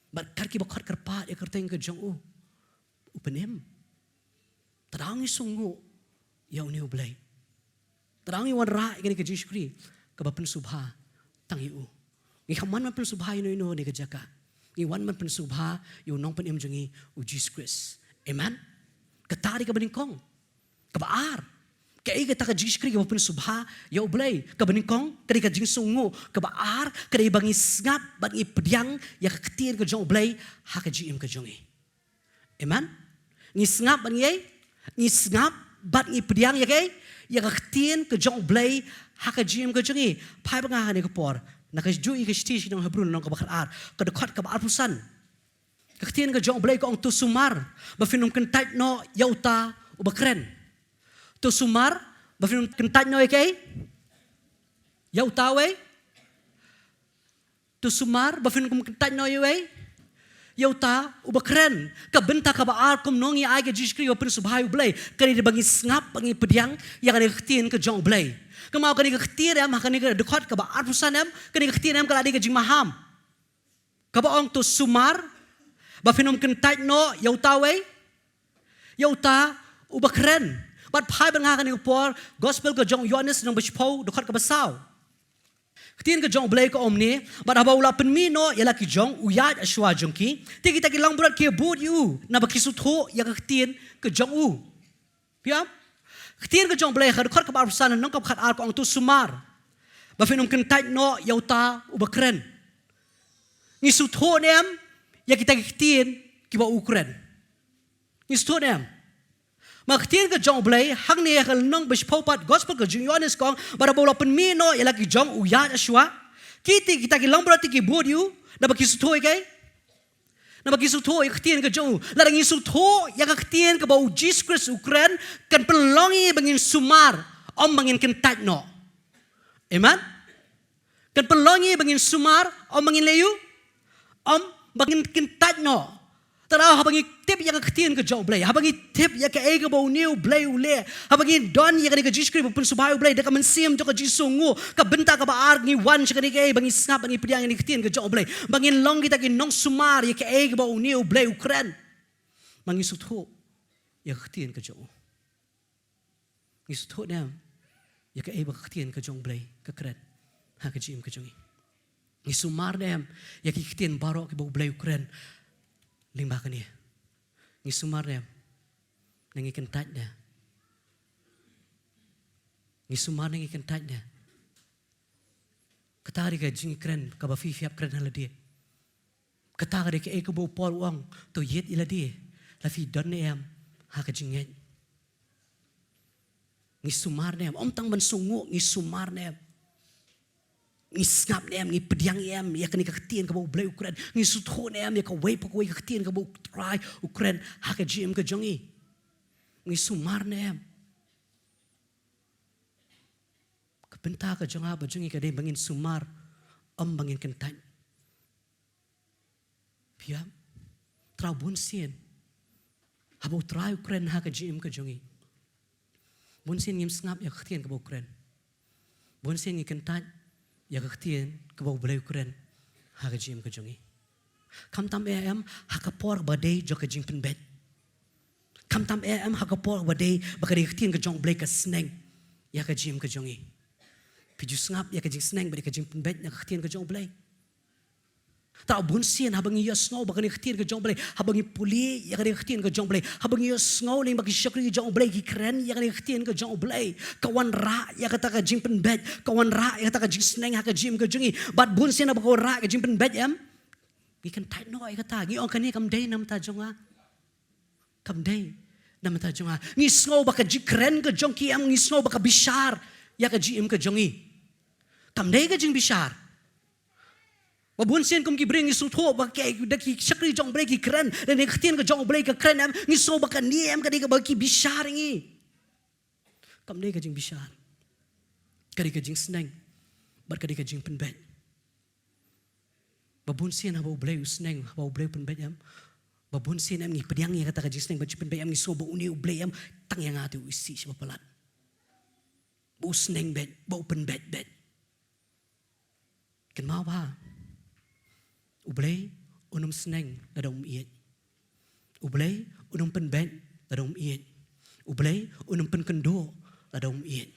bat kar ki bakhat karpat ya kerteng ka jong upenem tadangi sungu yo ni ublay tadangi wan ra kan ka jishkri ka bapen subha tangi ngi kaman man pen subha ino ni ka jaka ngi wan man pen subha yo nong pen em jungi Jesus Christ amen ketari ka beningkong kabaar kai ka Jesus Christ ka pen subha ya ublay ka beningkong kadi ka jing sungu kabaar kadi bangi ngap bangi pediang ya ketir ka jong ublay ha ka jim ka jongi amen ngi ngap bangi ngi ngap bangi pediang ya kai ya ketir ka jong ublay ha ka jim ka jongi pai banga ni ka por na ka ju i ka sti nong hebrun nong ka bakar ka dekat ka baar pusan Kaktian ka jong blay ko ang tu sumar ba finum kentat no yauta u bakren tu sumar ba finum kentat no kay yauta we tu sumar ba finum kentat no we yauta u bakren ka benta ka baar kum nong ya ay ka Jesus Christ open subhay blay kani de bangi ngap bangi pediang ya kani kaktian ka jong blay kamau kani kaktian am kani ka dekat ka baar pusan am kani kaktian am kala di ka jing maham ka ba ong tu sumar ba finom kentat no yauta we yauta ubakren bat phai ban nga kan por gospel ko jong Yohanes nang bachpo dokhat ka basaw ktin ka jong blay ko omni bat haba ula penmi no yala ki jong uyat ashwa jong ki ti kita ki lang burat ki bud yu na bakisut ho ya ka ktin ka jong u piam ktin ka jong blay ka dokhat ka barsan nang ka khat ar ko ang tu sumar ba finom kentat no yauta ubakren ni sut ho nem ya kita kitien kiba ukren isto nem ma kitien ka jong blay hang ne ka nong bish popat gospel ka jong Yohanes kong bara bola pen mi no ya lagi jong uya ashwa kita ki lambrati ki bodyu na ba kisuthoy kay na ba kisuthoy kitien ka jong la ngi sutho ya ka kitien ka ba Jesus Christ ukren kan pelongi bangin sumar om bangin kentat no amen kan pelongi bangin sumar om bangin leyu om bangin kentat no tara habangi tip ya kaktin ka jong blay habangi tip ya ka ega bo new blay ule habangi don ya ka Jesus Christ pun subhay blay da ka mansim to ka jisungu ka benta ka baar ni wan sa ka ni kay bangi snap bangi pediang ni kaktin ka jong blay bangin long kita ki nong sumar ya ka ega bo new blay ukren bangi sutho ya kaktin ka jong ni sutho na ya ka ega kaktin ka jong blay ka kren ha ka jim ka jongi ni sumar dem ya ki kitien barok ki bo blay ukren limba kani ni sumar dem nangi kentat da ni sumar nangi kentat da katari ka jing kren ka ba fi fiap kren hala dia katari ka e ka bo por uang to yet ila dia la fi don em ha ka jing ni sumar dem om tang ban sungu ni sumar dem ni snap nem ni pediang em ya kani ka kitien ka bo blay ukren ni sutho nem ya ka wei pa ko ka kitien ka bo try ukren ha ka jim ka jongi ni sumar nem ka benta ka jonga ba jongi ka de bangin sumar om bangin kentan pia tra bun sien ha bo try ukren ha ka jim ka jongi bun sien ngim snap ya ka kitien ka bo ukren bun sien ni kentan ya kaktian ke bau blay ukren ha ka jim ka jongi kam tam em ha ka por ba day jo ka jing pen bet kam tam em ha ka por ba day ba ka kaktian ka jong blay ka sneng ya ka jim ka jongi piju ngap ya ka jing sneng ba ka jing pen bet ya kaktian ka jong blay Ta bunsian habang iyas ngau baka ni khtin ka jong blay habang puli ya ka ni khtin ka jong blay habang iyas ngau ling baki syakri jong blay ki kren ya ka ni khtin ka jong blay kawan ra ya ka ta ka jing pen bed kawan ra ya ka ta ka jing sneng ha ka jim ka jungi bat bunsian baka ra ka jing pen bed em gi kan tai no ai ka ta gi on kan ni kam day nam ta jonga kam day nam ta jonga ngi ngau baka jing kren ka jong ki am ngi ngau baka bishar ya ka jim ka jongi kam day ka jing bishar Wabunsian kum ki bring isu tho ba ke daki syakri jong blay ki kren dan khtin ka jong blay ka kren am ngi so ba ka niem ka di ka ba ki bishar ngi kam dei ka jing bishar ka di ka jing sneng bar ka di ka jing pen bet babunsian ha ba blay sneng ba blay pen bet am babunsian am ngi pediang ya kata ka jing sneng ba pen bet am ngi so ba uni blay am tang yang atu isi siapa pelat bu sneng bet ba pen bet kan mau ba Ublay unum sneng dadong iet. Ublay unum pen ben dadong iet. Ublay unum pen kendo dadong iet.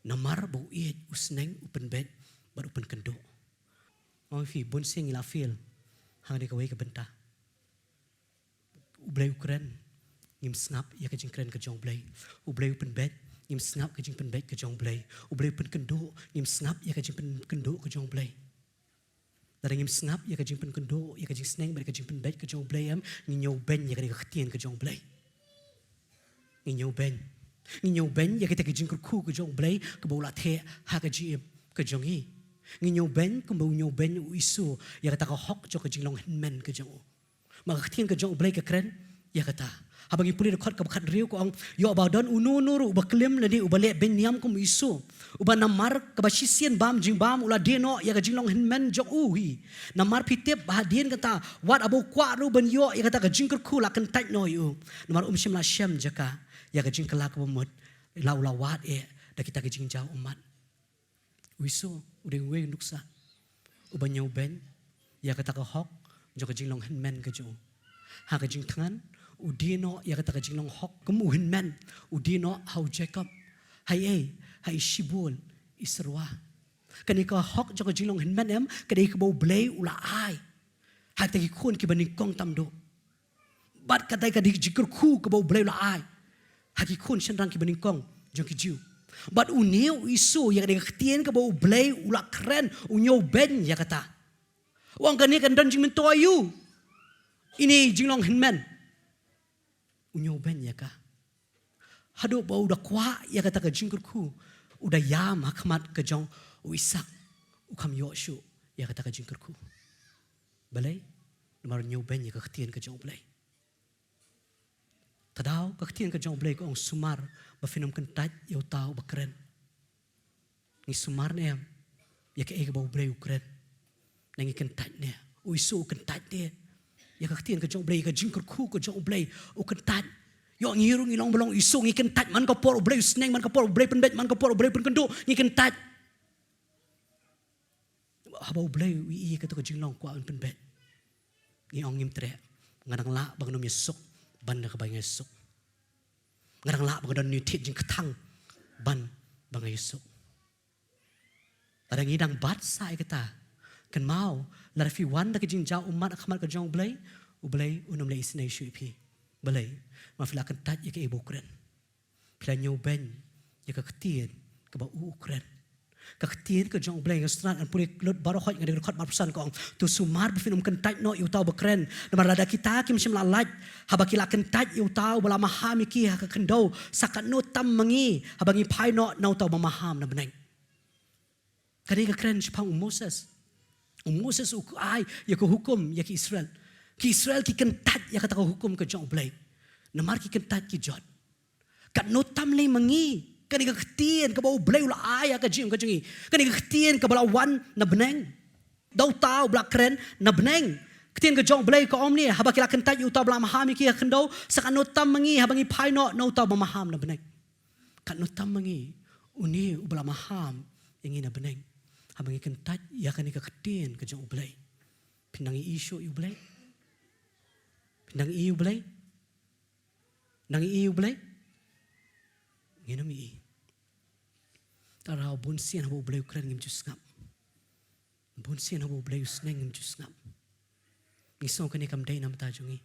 Namar bau iet usneng upen ben baru pen kendo. Mau fi bonseng ila fil hang de kawai ka benta. Ublay ukren ngim snap ya ka jing kren ka jong blay. Ublay upen ben ngim snap ka jing pen bet ka jong blay. Ublay pen kendo ngim snap ya ka jing pen kendo ka jong blay. Dari ngim snap ya ka jing pen kendo ya ka jing sneng ba ka jing pen bet ka jong blay am ngi nyau ben ya ka khtian ka jong blay ngi nyau ben ya ka jing ku ka jong blay ka bola the ha ka jim ka jong hi ngi nyau ben ka bo nyau ben u isu ya ka hok jo ka jing long men ka jong ma ka khtian ka jong blay ka kren ya ka ta habang ipuli khot ka khat riu ko ang yo ba don unu nuru ba klem la di ubale ben niam kum isu uba namar ka basisian bam jing bam ula deno ya ka jinglong men jok uhi namar pitep bahadien kata wat abu kwa ru ben yo ya kata ka jingker ku la kan tait no yu namar shim la shem jaka ya ka jing kelak bomot lau lawat da kita ka jing jau umat wisu ude we nuksa uba nyau ben ya kata ka hok jok ka jinglong men ka jo ha ka jing tangan udino ya kata ka jinglong hok kemuhin men udino hau Jacob hai shibul isrwa kani ka hok jok jinglong hin men em kani ka bo blay ula ai ha ta ki khun ki bani kong tam do bat ka dai ka di jikr khu ka bo blay ula ai ha ki khun shan rang ki bani kong jong ki jiu bat uneu isu ya ka ktien ka bo blay ula kren unyo ben ya kata wang kani kan dan jing men to yu ini jinglong hin men unyo ben ya ka hado ba udah kwa ya kata ka jingkur ku udah yam hakmat ka jong uisak ukam yoshu ya kata ka jingkur ku balai nomor nyu ben ya ka ktien ka jong balai tadau ka ktien ka jong balai ko ang sumar ba finom kentat ya tau ba keren ni sumar ne ya ka ega ba balai ukren nangi kentat ne uisu kentat ne ya ka ktien ka jong balai ka jingkur ku ka jong balai u kentat yo ngirung ilong belong isu ngi kentat man ka por blay sneng man ka por blay pen bet man ka por blay pen kendo ngi kentat habau blay wi ka to ka jinglong kwa pen bet ngi ong ngim tre ngadang la bang nom yesuk ban ka bang yesuk ngadang la bang don ni tit jing ketang ban bang yesuk ada ngi dang bat sai kata kan mau la fi wan da ka jing ja umat akhmat ka jong blay u blay unum le isnei shu pi balai mafila kentat ya ke ibu kren pila nyau ben ya ke ketien ke ba ukren ke ketien ke jong blay ngestran an puri lut baro khot ngade khot marpusan ko tu sumar bifinum kentat no yu tau bekren namar lada kita kim sim lalaj habakila kentat yu tau bala maham ki ha ke kendo sakat no tam mangi habangi pai no nau tau maham na beneng kadi ke kren sipang Moses uk ai ya ke hukum ya ke Israel ki Israel ki kentat ya kata hukum ke jong blay namar ki kentat ki jot kat notam le mangi kani ka ktien ka bau blay ula aya ka jim ka jingi kani ka ktien ka bala wan na beneng dau tau bla kren na beneng ktien ka jong blay ka omni haba kila kentat yu ta bla mahami ki kendo sak notam mangi habangi pai no ta ba maham na beneng kat notam mangi uni ubla maham yang ina beneng habangi kentat ya kani ka ktien ka jong blay pinangi isu yu blay nang iu blay nginam i tarau bunsian habo blay kren ngim jus ngap Bon sin habo blay usneng jus ngap. Ngisong kani kam day nam ta jongi.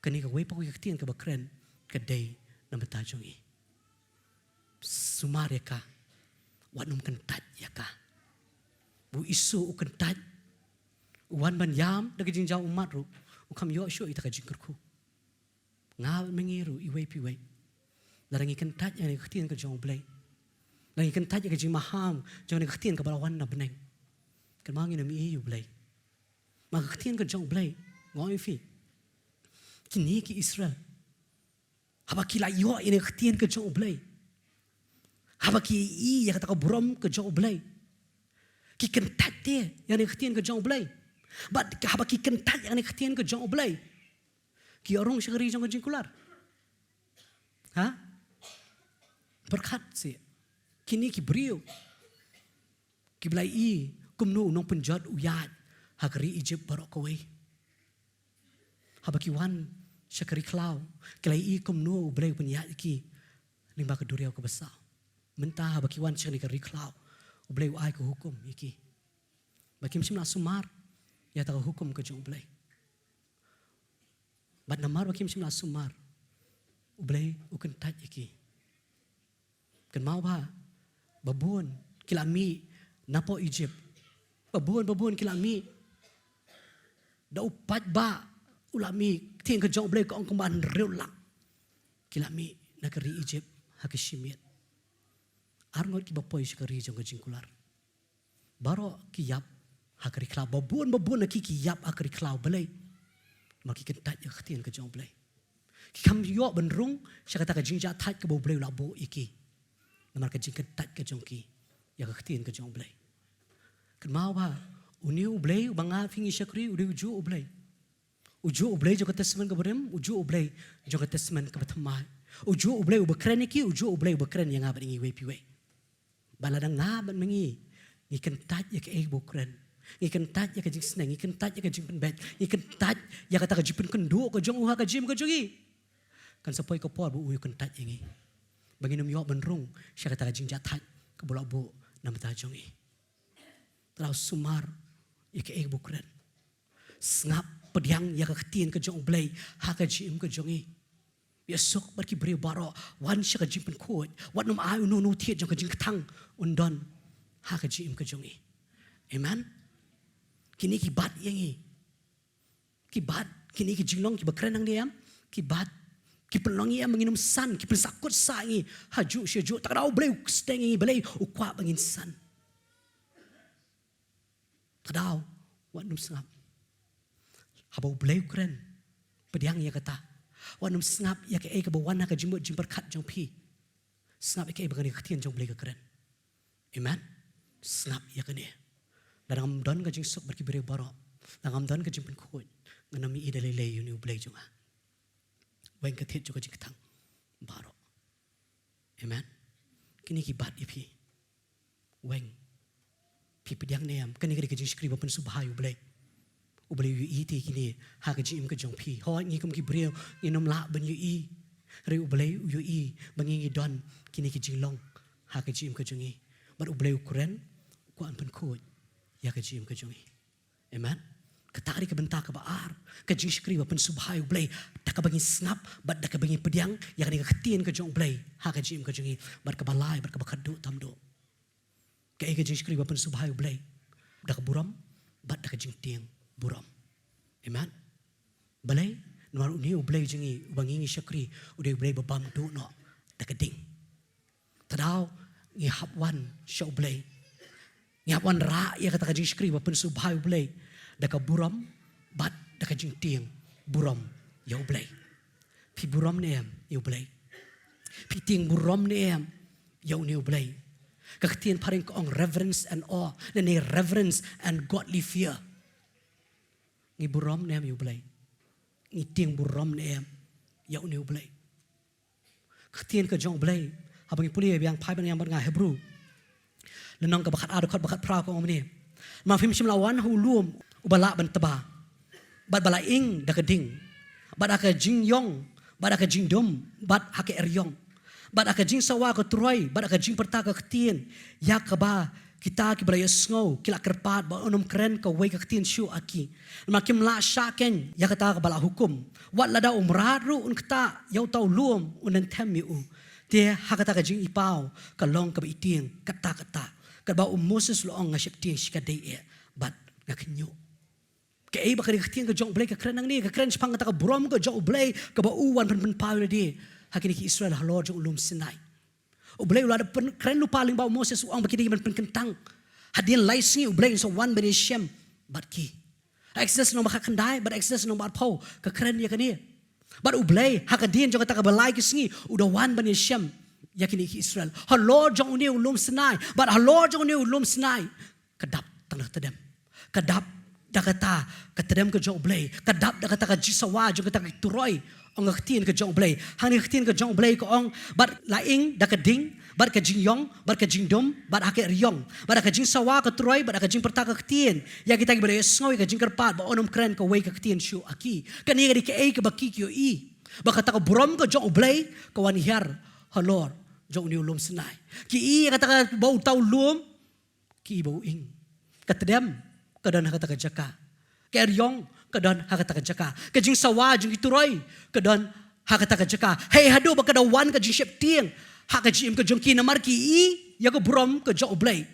Kani ka way pa ko yaktian ka bakren ka day nam ta jongi. Sumar ya ka. Wanum kentat ya ka. Bu isu u kentat. Wan ban yam daga jing jaw umat ru. Ukam yo syo ita ka jingkerku. Ngaw mengiru iway piway. Larangi kentat yang yaktian ka jong blay. Lagi kentat yang kajing maham, jangan ketian ke balawan na beneng. Kan mangin am iu blay. Maka ketian ke jong blay, ngoi fi. Kini ki Israel. Haba kila yo ini ketian ke jong blay. Haba ki i yang kata buram ke jong blay. Ki kentat dia yang ketian ke jong blay. But haba ki kentat yang ketian ke jong blay. Ki orang syakari jong kajing kular. Ha? Berkat sih. Kini ki brio. Ki belai i kumnu nong penjat uyat hakari Egypt barok kawai. Haba ki wan syakari klau. Kelai i kumnu belai penyat ki limba keduriau ke besar. Mentah haba ki wan syakari klau. Belai ai ke hukum iki. Bagi msim nak sumar ya tak hukum ke jong belai. Bat namar bagi msim nak sumar. Belai uken tat iki. Kan mau ba babon kilami napo Egypt. Babon kilami. Da upat ba ulami tiang ke jong blay ko ang kumban reulang. Kilami negeri Egypt hakishimit. Arngot ki bapoy syakari jong kajingkular. Baro kiyap hakari klau babon na kiyap hakari klau balay. Maki kentat ya khatian ke jong blay. Kam yo benrung syakata ka jingja tat ke bo blay labo iki. Namar ka jingkat tat ka jongki ya ka khtin ka jong blay. Kan mau ba uniu blay banga fingi syakri udu uju blay. Uju blay jo ka testament ka berem uju blay jo ka testament ka batmai. Uju blay ubakren iki uju blay ubakren yang ngabat ingi we piwe. Baladang ngabat mengi ngikan tat ya ka bukren. Ngikan tat ya ka jing sneng ngikan tat ya ka jing penbet ngikan tat ya ka ta ka jipun kendo ka jong uha ka jim ka jongi. Kan sapoi ka por bu uyu kan tat ingi. Bagi nam yo benrung syaka ta jing jatat ke bolak bo nam ta jongi. Terau sumar ya ke bukren. Sngap pediang ya ka ketien ke jong blay ha ka jim ke jongi. Ya sok barki beri baro wan syaka jim pen khot wat nam ai no no tiet jong ka jing ketang undon ha ka jim ke jongi. Amen. Kini ki bat yangi. Ki bat kini ki jinglong ki bakren nang diam ki bat ki penlongi yang menginum san, ki pensakut sangi, haju syaju, tak tahu boleh stengi, boleh ukwa bangin san. Tak tahu, wat num sengap. Habau boleh ukren, pediang ya kata, wat num sengap ya ke ke bawana ke jimbut jimper kat jong pi, sengap ya ke bangani ketian jong boleh keren. Amen. Sengap ya ke ni. Dalam don ke jing sok berkiberi barok, dalam don ke jimpen kuat, nganami idalilai uni boleh jonga. Weng ketit juga jiketang baro. Amen. Kini ki bat ipi. Weng. Pi pediang neam. Kini kiri kejing skriba pen subhayu blay. Ublay yu iti kini. Ha kejing im kejong pi. Hoa ngikum ki brio. Nginom la ben yu i. Ri ublay yu i. Bangingi don. Kini kejing long. Ha kejing im kejong i. Bat ublay ukuren. Kuan pen kuat. Ya kejing im kejong i. Amen. Ketari ke bentak ke baar. Kejing skriba pen subhayu blay. Tak bagi snap, bat dak bagi pediang yang ni ketien ke jong blay. Ha ka jim ke jongi, bat ke balai, bat ke bakadu tamdo. Ke ke jing skriba pen subhayu blay. Dak buram, bat dak jing tiang buram. Amen. Balai, nuar uni blay jongi, bangingi syakri, udah blay babam do no, dak ding. Tadau ngi hapwan show blay. Ngi hapwan ra ya kata jing skriba pen subhayu blay. Dak buram, bat dak jing tiang buram. Yau blay. Pi buram neam, yau blay. Pi ting buram neam, yau new blay. Kaktian paring kong reverence and awe. Nani reverence and godly fear. Ni buram neam yau blay. Ni ting buram neam, yau new blay. Kaktian ke jong blay. Habang ipuli yang pai ban yang ngah Hebrew. Lenong ke bakat adukot bakat pra ko omni. Mafim simlawan hulum ubala ban teba. Bat bala ing dakading. Bat aka jing yong, bat aka jing dom, bat hake eryong. Bat aka jing sawa ke troy, bat aka jing perta ke ketien, ya ke ba kita ki balaya sngau kila kerpat ba onom keren ka wei ka tin shu aki makim la shaken ya kata ka bala hukum wat lada umraru un kata yau tau luom unan themi u te hakata ka jing ipau ka long ka iting kata ka ba Moses lo ong ngaship ting shika dei bat ngakenyo ke ba ka tin ka jong blay ka kren nang ni ka kren spang ka brom ka jong blay ka ba uwan pen pau di hakini ki Israel halor jong ulum Sinai ublay ulada keren lu paling bau Moses uang baki man penkentang hadian laisi ublay so one bani Shem bat ki Exodus no makakandai but Exodus no bat pau ka keren ya kani but ublay hakadin jong ta ka balai ki singi udah one bani Shem yakini ki Israel halor jong uni ulum Sinai but halor jong uni ulum Sinai kedap tanah tedem kedap dakata katedem ke jong ublay kedap dakata ka jisawa jong ta ka turoi ong ngertiin ke jong blay hang ngertiin ke jong blay ko ong bat laing da keding bat ke jing yong bat ke jing dom bat hake riong bat ke jing sawa ke troi bat ke jing perta ke ktien ya kita ki bere sngoy ke jing kerpat ba onom kren ke wei ke ktien shu aki kan ni ke ei ke baki ki i ba kata ke brom ke jong blay ke wan hiar halor jong ni ulum Sinai ki i kata ke bau tau lum ki bau ing katedem kadan kata ke jaka ke riong kadon hakata ka jaka kajing sawa jing ituroi kadon hakata ka jaka hey hadu ba kada wan ka jing shep tieng hakajim ka jong ki namar ki i ya ko brom ka jo blay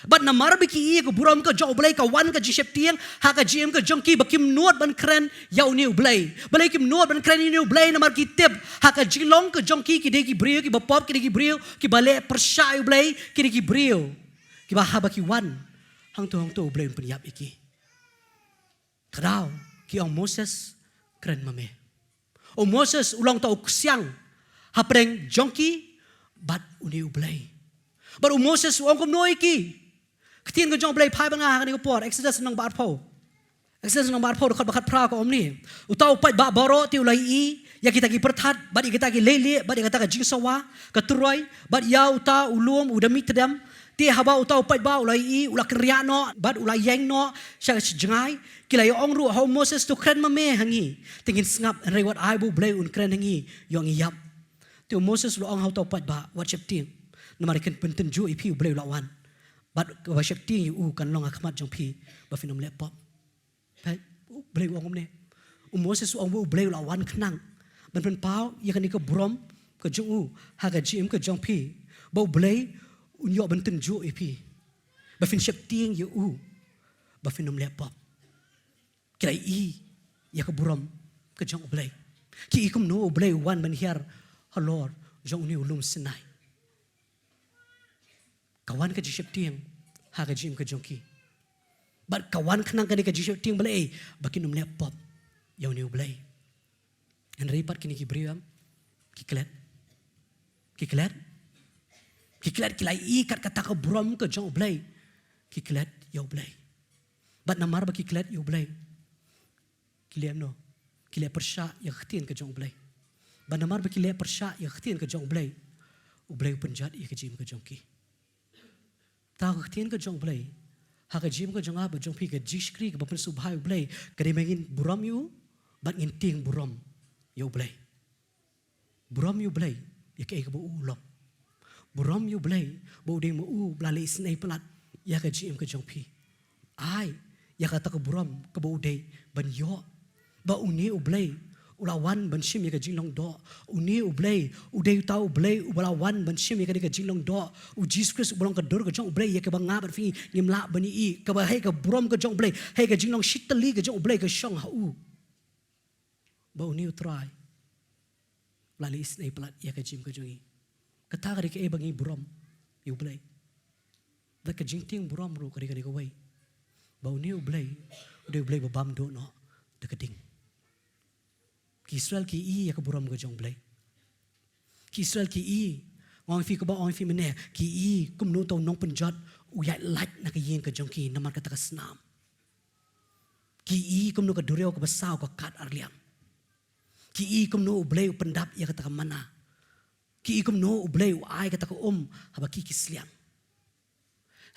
but namar bi ki i ko brom ka jo blay ka wan ka jing shep tieng hakajim ka jong ki bakim nuot ban kren yaw ni blay balay kim nuot ban kren ni blay namar ki tip hakajing long ka jong ki de ki brio ki bapop ki de ki brio ki bale persai blay ki de ki brio ki ba habaki wan hang tu blay penyap iki kadau ki ong Moses keren mame. O Moses ulang tau kusiang hapreng jongki bat uni ublay. But o Moses uang kum noi ki. Ketien ko jong blay pai banga hakani ko por Exodus nang bar po. Exodus nang bar po dekat bakat pra ko omni. Utau pai ba baro ti ulai i ya kita ki perthat bat kita ki lele bat kita ka jing sawa ka turoi bat ya uta ulum udami tedam ti haba utau pai ba ulai i ulak riano bat ulai yeng no sya jengai kilay ong ru how Moses to kren mame hangi tingin sngap and what I bu blay un kren hangi yong iyap ti Moses lo ong how tau pai ba what chep ting namari ken penten ju ipi blay lawan bat wa chep ting u kan long akmat jong pi ba finom le pop pai blay ong omne Moses ong bu blay lawan knang ban pen pau ya kan ko brom ko jong u ha ga jim ko jong pi ba blay unyo benten ju ipi ba fin chep ting yu u ba finom le pop kilai i ya ke buram ke jong ublay ki ikum no ublay wan ban hiar halor jong ni ulum Sinai kawan ke jishep tiang ha ke jim ke jong ki bat kawan kenang ke jishep tiang blay bakin um le pop yaw ni ublay en ripat kini ki briam ki klet kilai i kat kata ke buram ke jong ublay ki klet yaw ublay bat namar ba ki klet yaw ublay kilem persya ya khtin ke jong blay banamar be kilem persya ya khtin ke jong blay ublay penjat ya ke jim ke jong ki ta khtin ke jong blay ha ke jim ke jong ba jong pi ke jishkri ke bapen subhai ublay ke mengin buram yu bat ngin ting buram yu blay buram yu blay ya ke ke bu ulom buram yu blay bu ding mu blali snai pelat ya ke jim ke jong pi ai ya kata ke buram ke bu dei ban yo ba uni ublay ulawan ban shim ya ka jinglong do uni ublay udai tau ublay ulawan ban shim ya ka jinglong do u Jesus Christ bolong ka dor ka jong ublay ya ka banga ban fi ngimla bani i ka ba hai ka brom ka jong ublay hai ka jinglong shitali ka jong ublay ka shong ha u ba uni utrai lali snai plat ya ka jim ka jongi kata ka ke bangi brom yu ublay da ka jingting brom ru ka ka wai ba uni ublay udai ublay ba bam do no da ka ding ki Israel ki i ya ka buram ka jong blay ki Israel ki i ngong fi ka ba ong fi mene ki i kum no to nong penjat u ya lat na ka yin ka jong ki namar ka ta ka snam ki i kum no ka dureo ka basaw ka kat arliam ki i kum no blay pendap ya ka ta ka mana ki i kum no blay ai ka ta ka haba ki kisliam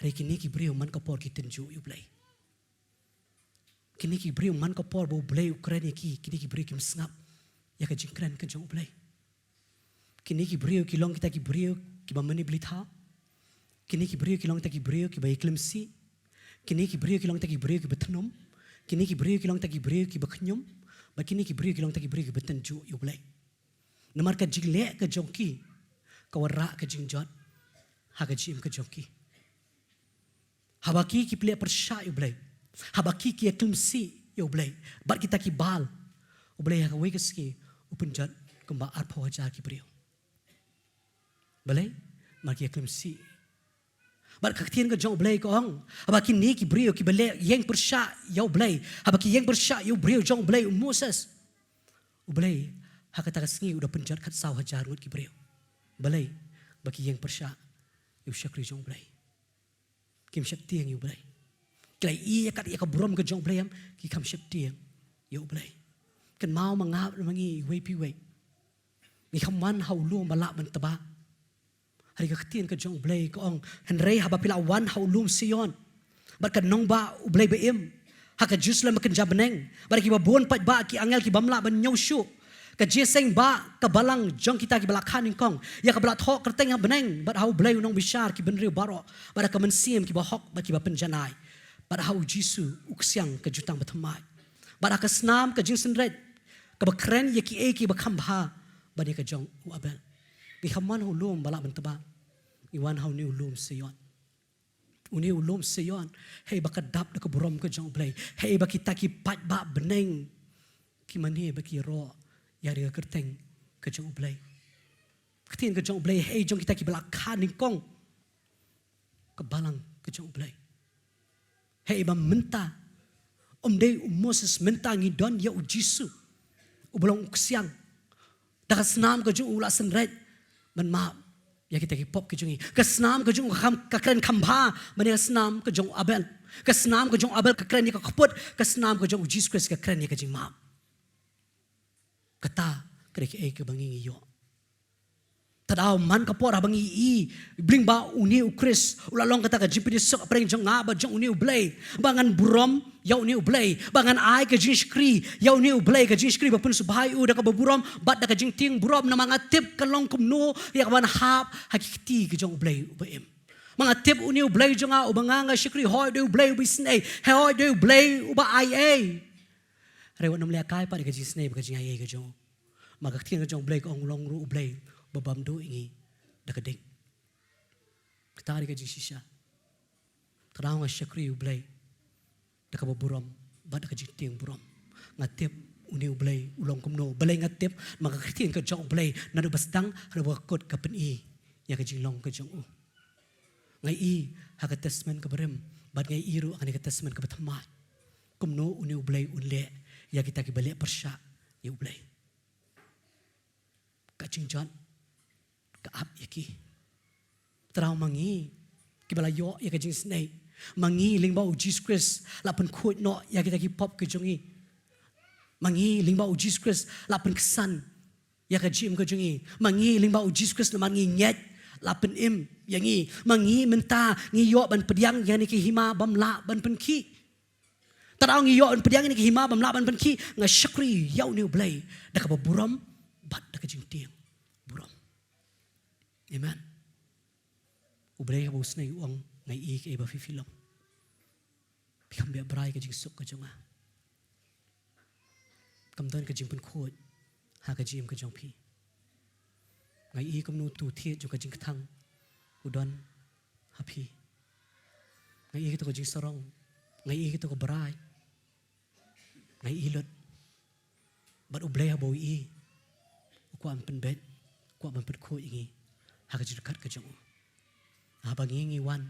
re kini ki brio man ka por ki tenju yu blay kini ki brio man ka por bo blay Ukraine ki kini ki brio kim sngap ya ka jingkran ka jong blay kini ki brio ki long kita ki brio ki ba mani bli tha Kini ki brio ki long taki brio ki bayi klemsi. Kini ki brio ki long taki brio ki betnom. Kini ki brio ki long taki brio ki baknyum. Ba kini ki brio ki long taki brio ki betenju yu blai. Namar ka jigle ka jongki. Ka warra ka jingjot. Ha ka jim ka jongki. Habaki ki ple persya yu blai. Habaki ki klemsi yu blai. Bat kita ki bal. U blai ha ka wekeski upenjat kumba arpo hajar ki brio. Balai mar ki klemsi. Bat kaktian ka jong blai ko ong. Habaki ni ki brio ki bale yang persya yu blai. Habaki yang persya yu brio jong blai Moses. U blai ha ka takasngi udah penjat kat saw hajar ngut ki brio. Balai baki yang persya yu syakri jong blai. Kim syap tiang yu blai. Kelai iya kat iya ka burom ka jong blai am ki kam syap tiang yu blai. Kan mau mangap mangi wei pi wei. Ni khaman hau lu malak ban taba. Hari kaktian ka jong blai ko ong henrei haba pila wan hau lum Sion. Bat kan nong ba u blai beim. Ha ka Jerusalem kan jabeneng. Bat ki ba bon pat ba ki angel ki bamla ban nyau syu. Ka jeseng ba ka balang jong kita ki balakhan kong. Ya ka balat hok kerteng beneng. Bat hau blai unong bishar ki benriu baro. Bat ka mensim ki ba hok bat ki ba penjanai. Bat hau Jisu uksiang ka jutang batamai. Bat ka snam ka jing senret. Ka ba kren ya ki e ki ba khambha. Bat ka jong u abel. Ni khaman hu lum balak bentaba. Iwan hau ni ulum Sion. Uni ulum Sion. Hei ba ka dap da ka burom ka jong blai. Hei ba kita ki pat ba beneng. Ki mani ba ki ro. Ya dia kerteng ke jong blai. Ketin ke jong blai. Hei jong kita ki balakhan kong. Ke balang ke jong blai. Hei ba menta. Dei Moses menta ngidon ya u Jisu. U belong uksiang. Dah senam ke jong ula senret. Man maaf. Ya kita ki pop ke jongi. Ke senam ke jong ka kren khambha. Man ya senam ke jong Abel. Ke senam ke jong Abel ka kren ya ka kaput. Ke senam ke jong Jesus Christ ka kren ya ka jing maaf. Kata kerek ke bangi yo. Tadaw man kapor abangi i bling ba uni u Chris ulalong kata ka jipi sok preng jong nga ba jong uni u blay bangan burom ya uni u blay bangan ai ka jing skri ya uni u blay ka jing skri ba pun subhai u da ka burom bat da ka jing ting burom na mga tip ka long kumno ya ka ban hap hakikti ka jong u blay u baem mga tip uni u blay jong nga u banga nga skri hoy do u blay u bisnay hoy do u blay u ba ai ai rewa nam le kai pa ka jing snay ka jing ai ka jong magaktin ka jong blay ko ong long ru u blay babam do ingi dakadik ketari ka jisisya taraw nga syakri ublay dakababuram ba dakajiting buram ngatip uni ublay ulong kumno balay ngatip magakritin ka jong ublay nanubastang hanabakot ka peni ya ka jinglong ka jong u ngay i hakatasman ka barem bad ngay iro ang hakatasman ka batamay kumno uni ublay unle ya kita kibalik persya ya ublay ka jingjan kaap yaki teraw mangi kibalayo ya kajing snay mangi lingba u Jesus Christ lapan kuat no ya kita ki pop ke jongi mangi lingba u Jesus Christ lapan kesan ya kajim ke jongi mangi lingba u Jesus Christ na mangi nyet lapan im yangi mangi menta ngi yo ban pediang yani ki hima bamla ban penki teraw ngi yo ban pediang ni ki hima bamla ban penki nga syakri yaw ni blay da ka buram bat da kajing tiang buram. Amen. Ublay ka bus na uang ngay i ka iba fifilong. Bikam biya bray ka jing sok ka jong ha. Kamdan ka jing pankod. Ha ka jing ka jong pi. Ngay i kam nu tu tiet jong ka jing katang. Udon ha pi. Ngay i ka jing sarong. Ngay i ka bray. Ngay ilot. But ublay ha baw i. Ukwa ang panbet. Ukwa ang pankod ingi. Haka jirukat ka jong. Habang ingi wan.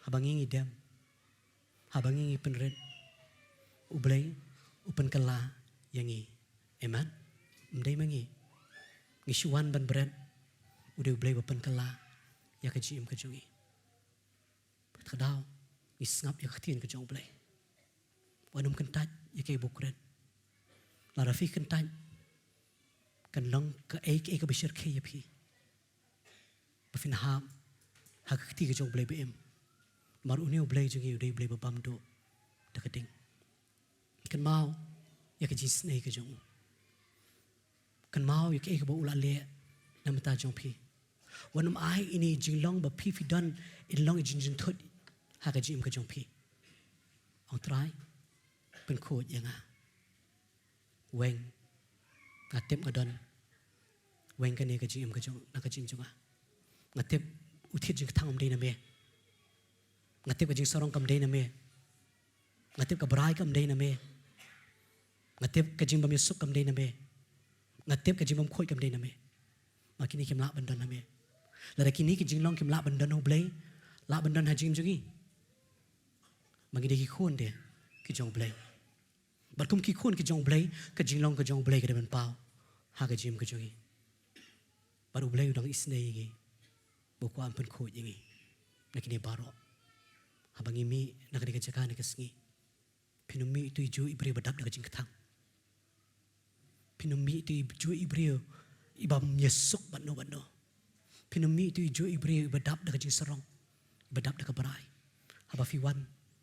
Habang ingi dem. Habang ingi penred. Ublay. Upan kala. Yangi. Amen. Mday mangi. Ngisuan ban bered. Uday ublay upan kala. Yaka jim ka jongi. Kadaw. Ngisngap yaka tin ka jong ublay. Wanum kentaj. Yaka ibukred. Larafi kentaj. Kanlang ka ka bishir kaya pi. Pafinaham hagakti ka jong blay beem maruni ublay jong uday blay babam do dakating kan mau ya ka jis nay ka jong kan mau ya ka ba ulale na mata jong pi วันไออินี่จิงลองแบบพี่ฟิดันอินลองจิงทุดหากจิมกระจงพี่เอาตรายเป็นโคดยังไงเวงกัดเต็มกระดอนเวงกันเนี่ยกระจิมกระจงนักกระจิมจังอ่ะงัดเต็มอุทิศจิงทั้งอมดีนะเมงัดเต็มกระจิงสรองกำดีนะเมงัดเต็มกับรายกำดีนะเมงัดเต็มกระจิมบะมีสุกกำดีนะเมงัดเต็มกระจิมบะโคดกำดีนะเมมาคินี่เข็มละบันดอนนะเมแล้วแต่คินี่กระจิงลองเข็มละบันดอนเอาเบลละบันดอนหาจิมจังงี้มาคินี่กี่คนเดียกี่จงเบลบัดคุมกี่คนกี่จงเบลกระจิงลองกระจงเบลก็ได้เป็นเปล่าหากระจิมกระจงงี้บัดอุเบลอยู่ดังอิสเนย์งี้บอกว่าอันเป็นโคดยังงี้นักคินี่บารอหาบางงี้มีนักคินี่กระจักานนักสงี้พินุมีตุยจูอิบรีบัดดับนักจิงกระทังพินุมีตุยจูอิบรีอิบามยสุกบัดโนพินุมีตุยจูอิบรีบัดดับนักจิงสรองบัดดับนักบรายหาบาฟิวัน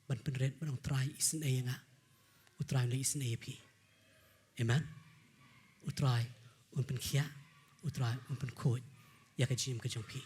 บันเป็นเรดบันองตรายอิสเนย์ยังอ่ะอุตรายในอิสเนย์พี่เอเมนอุตรายอุนเป็นเขียอุตรายอุนเป็นโคดอยากจะจิมกระจงพี่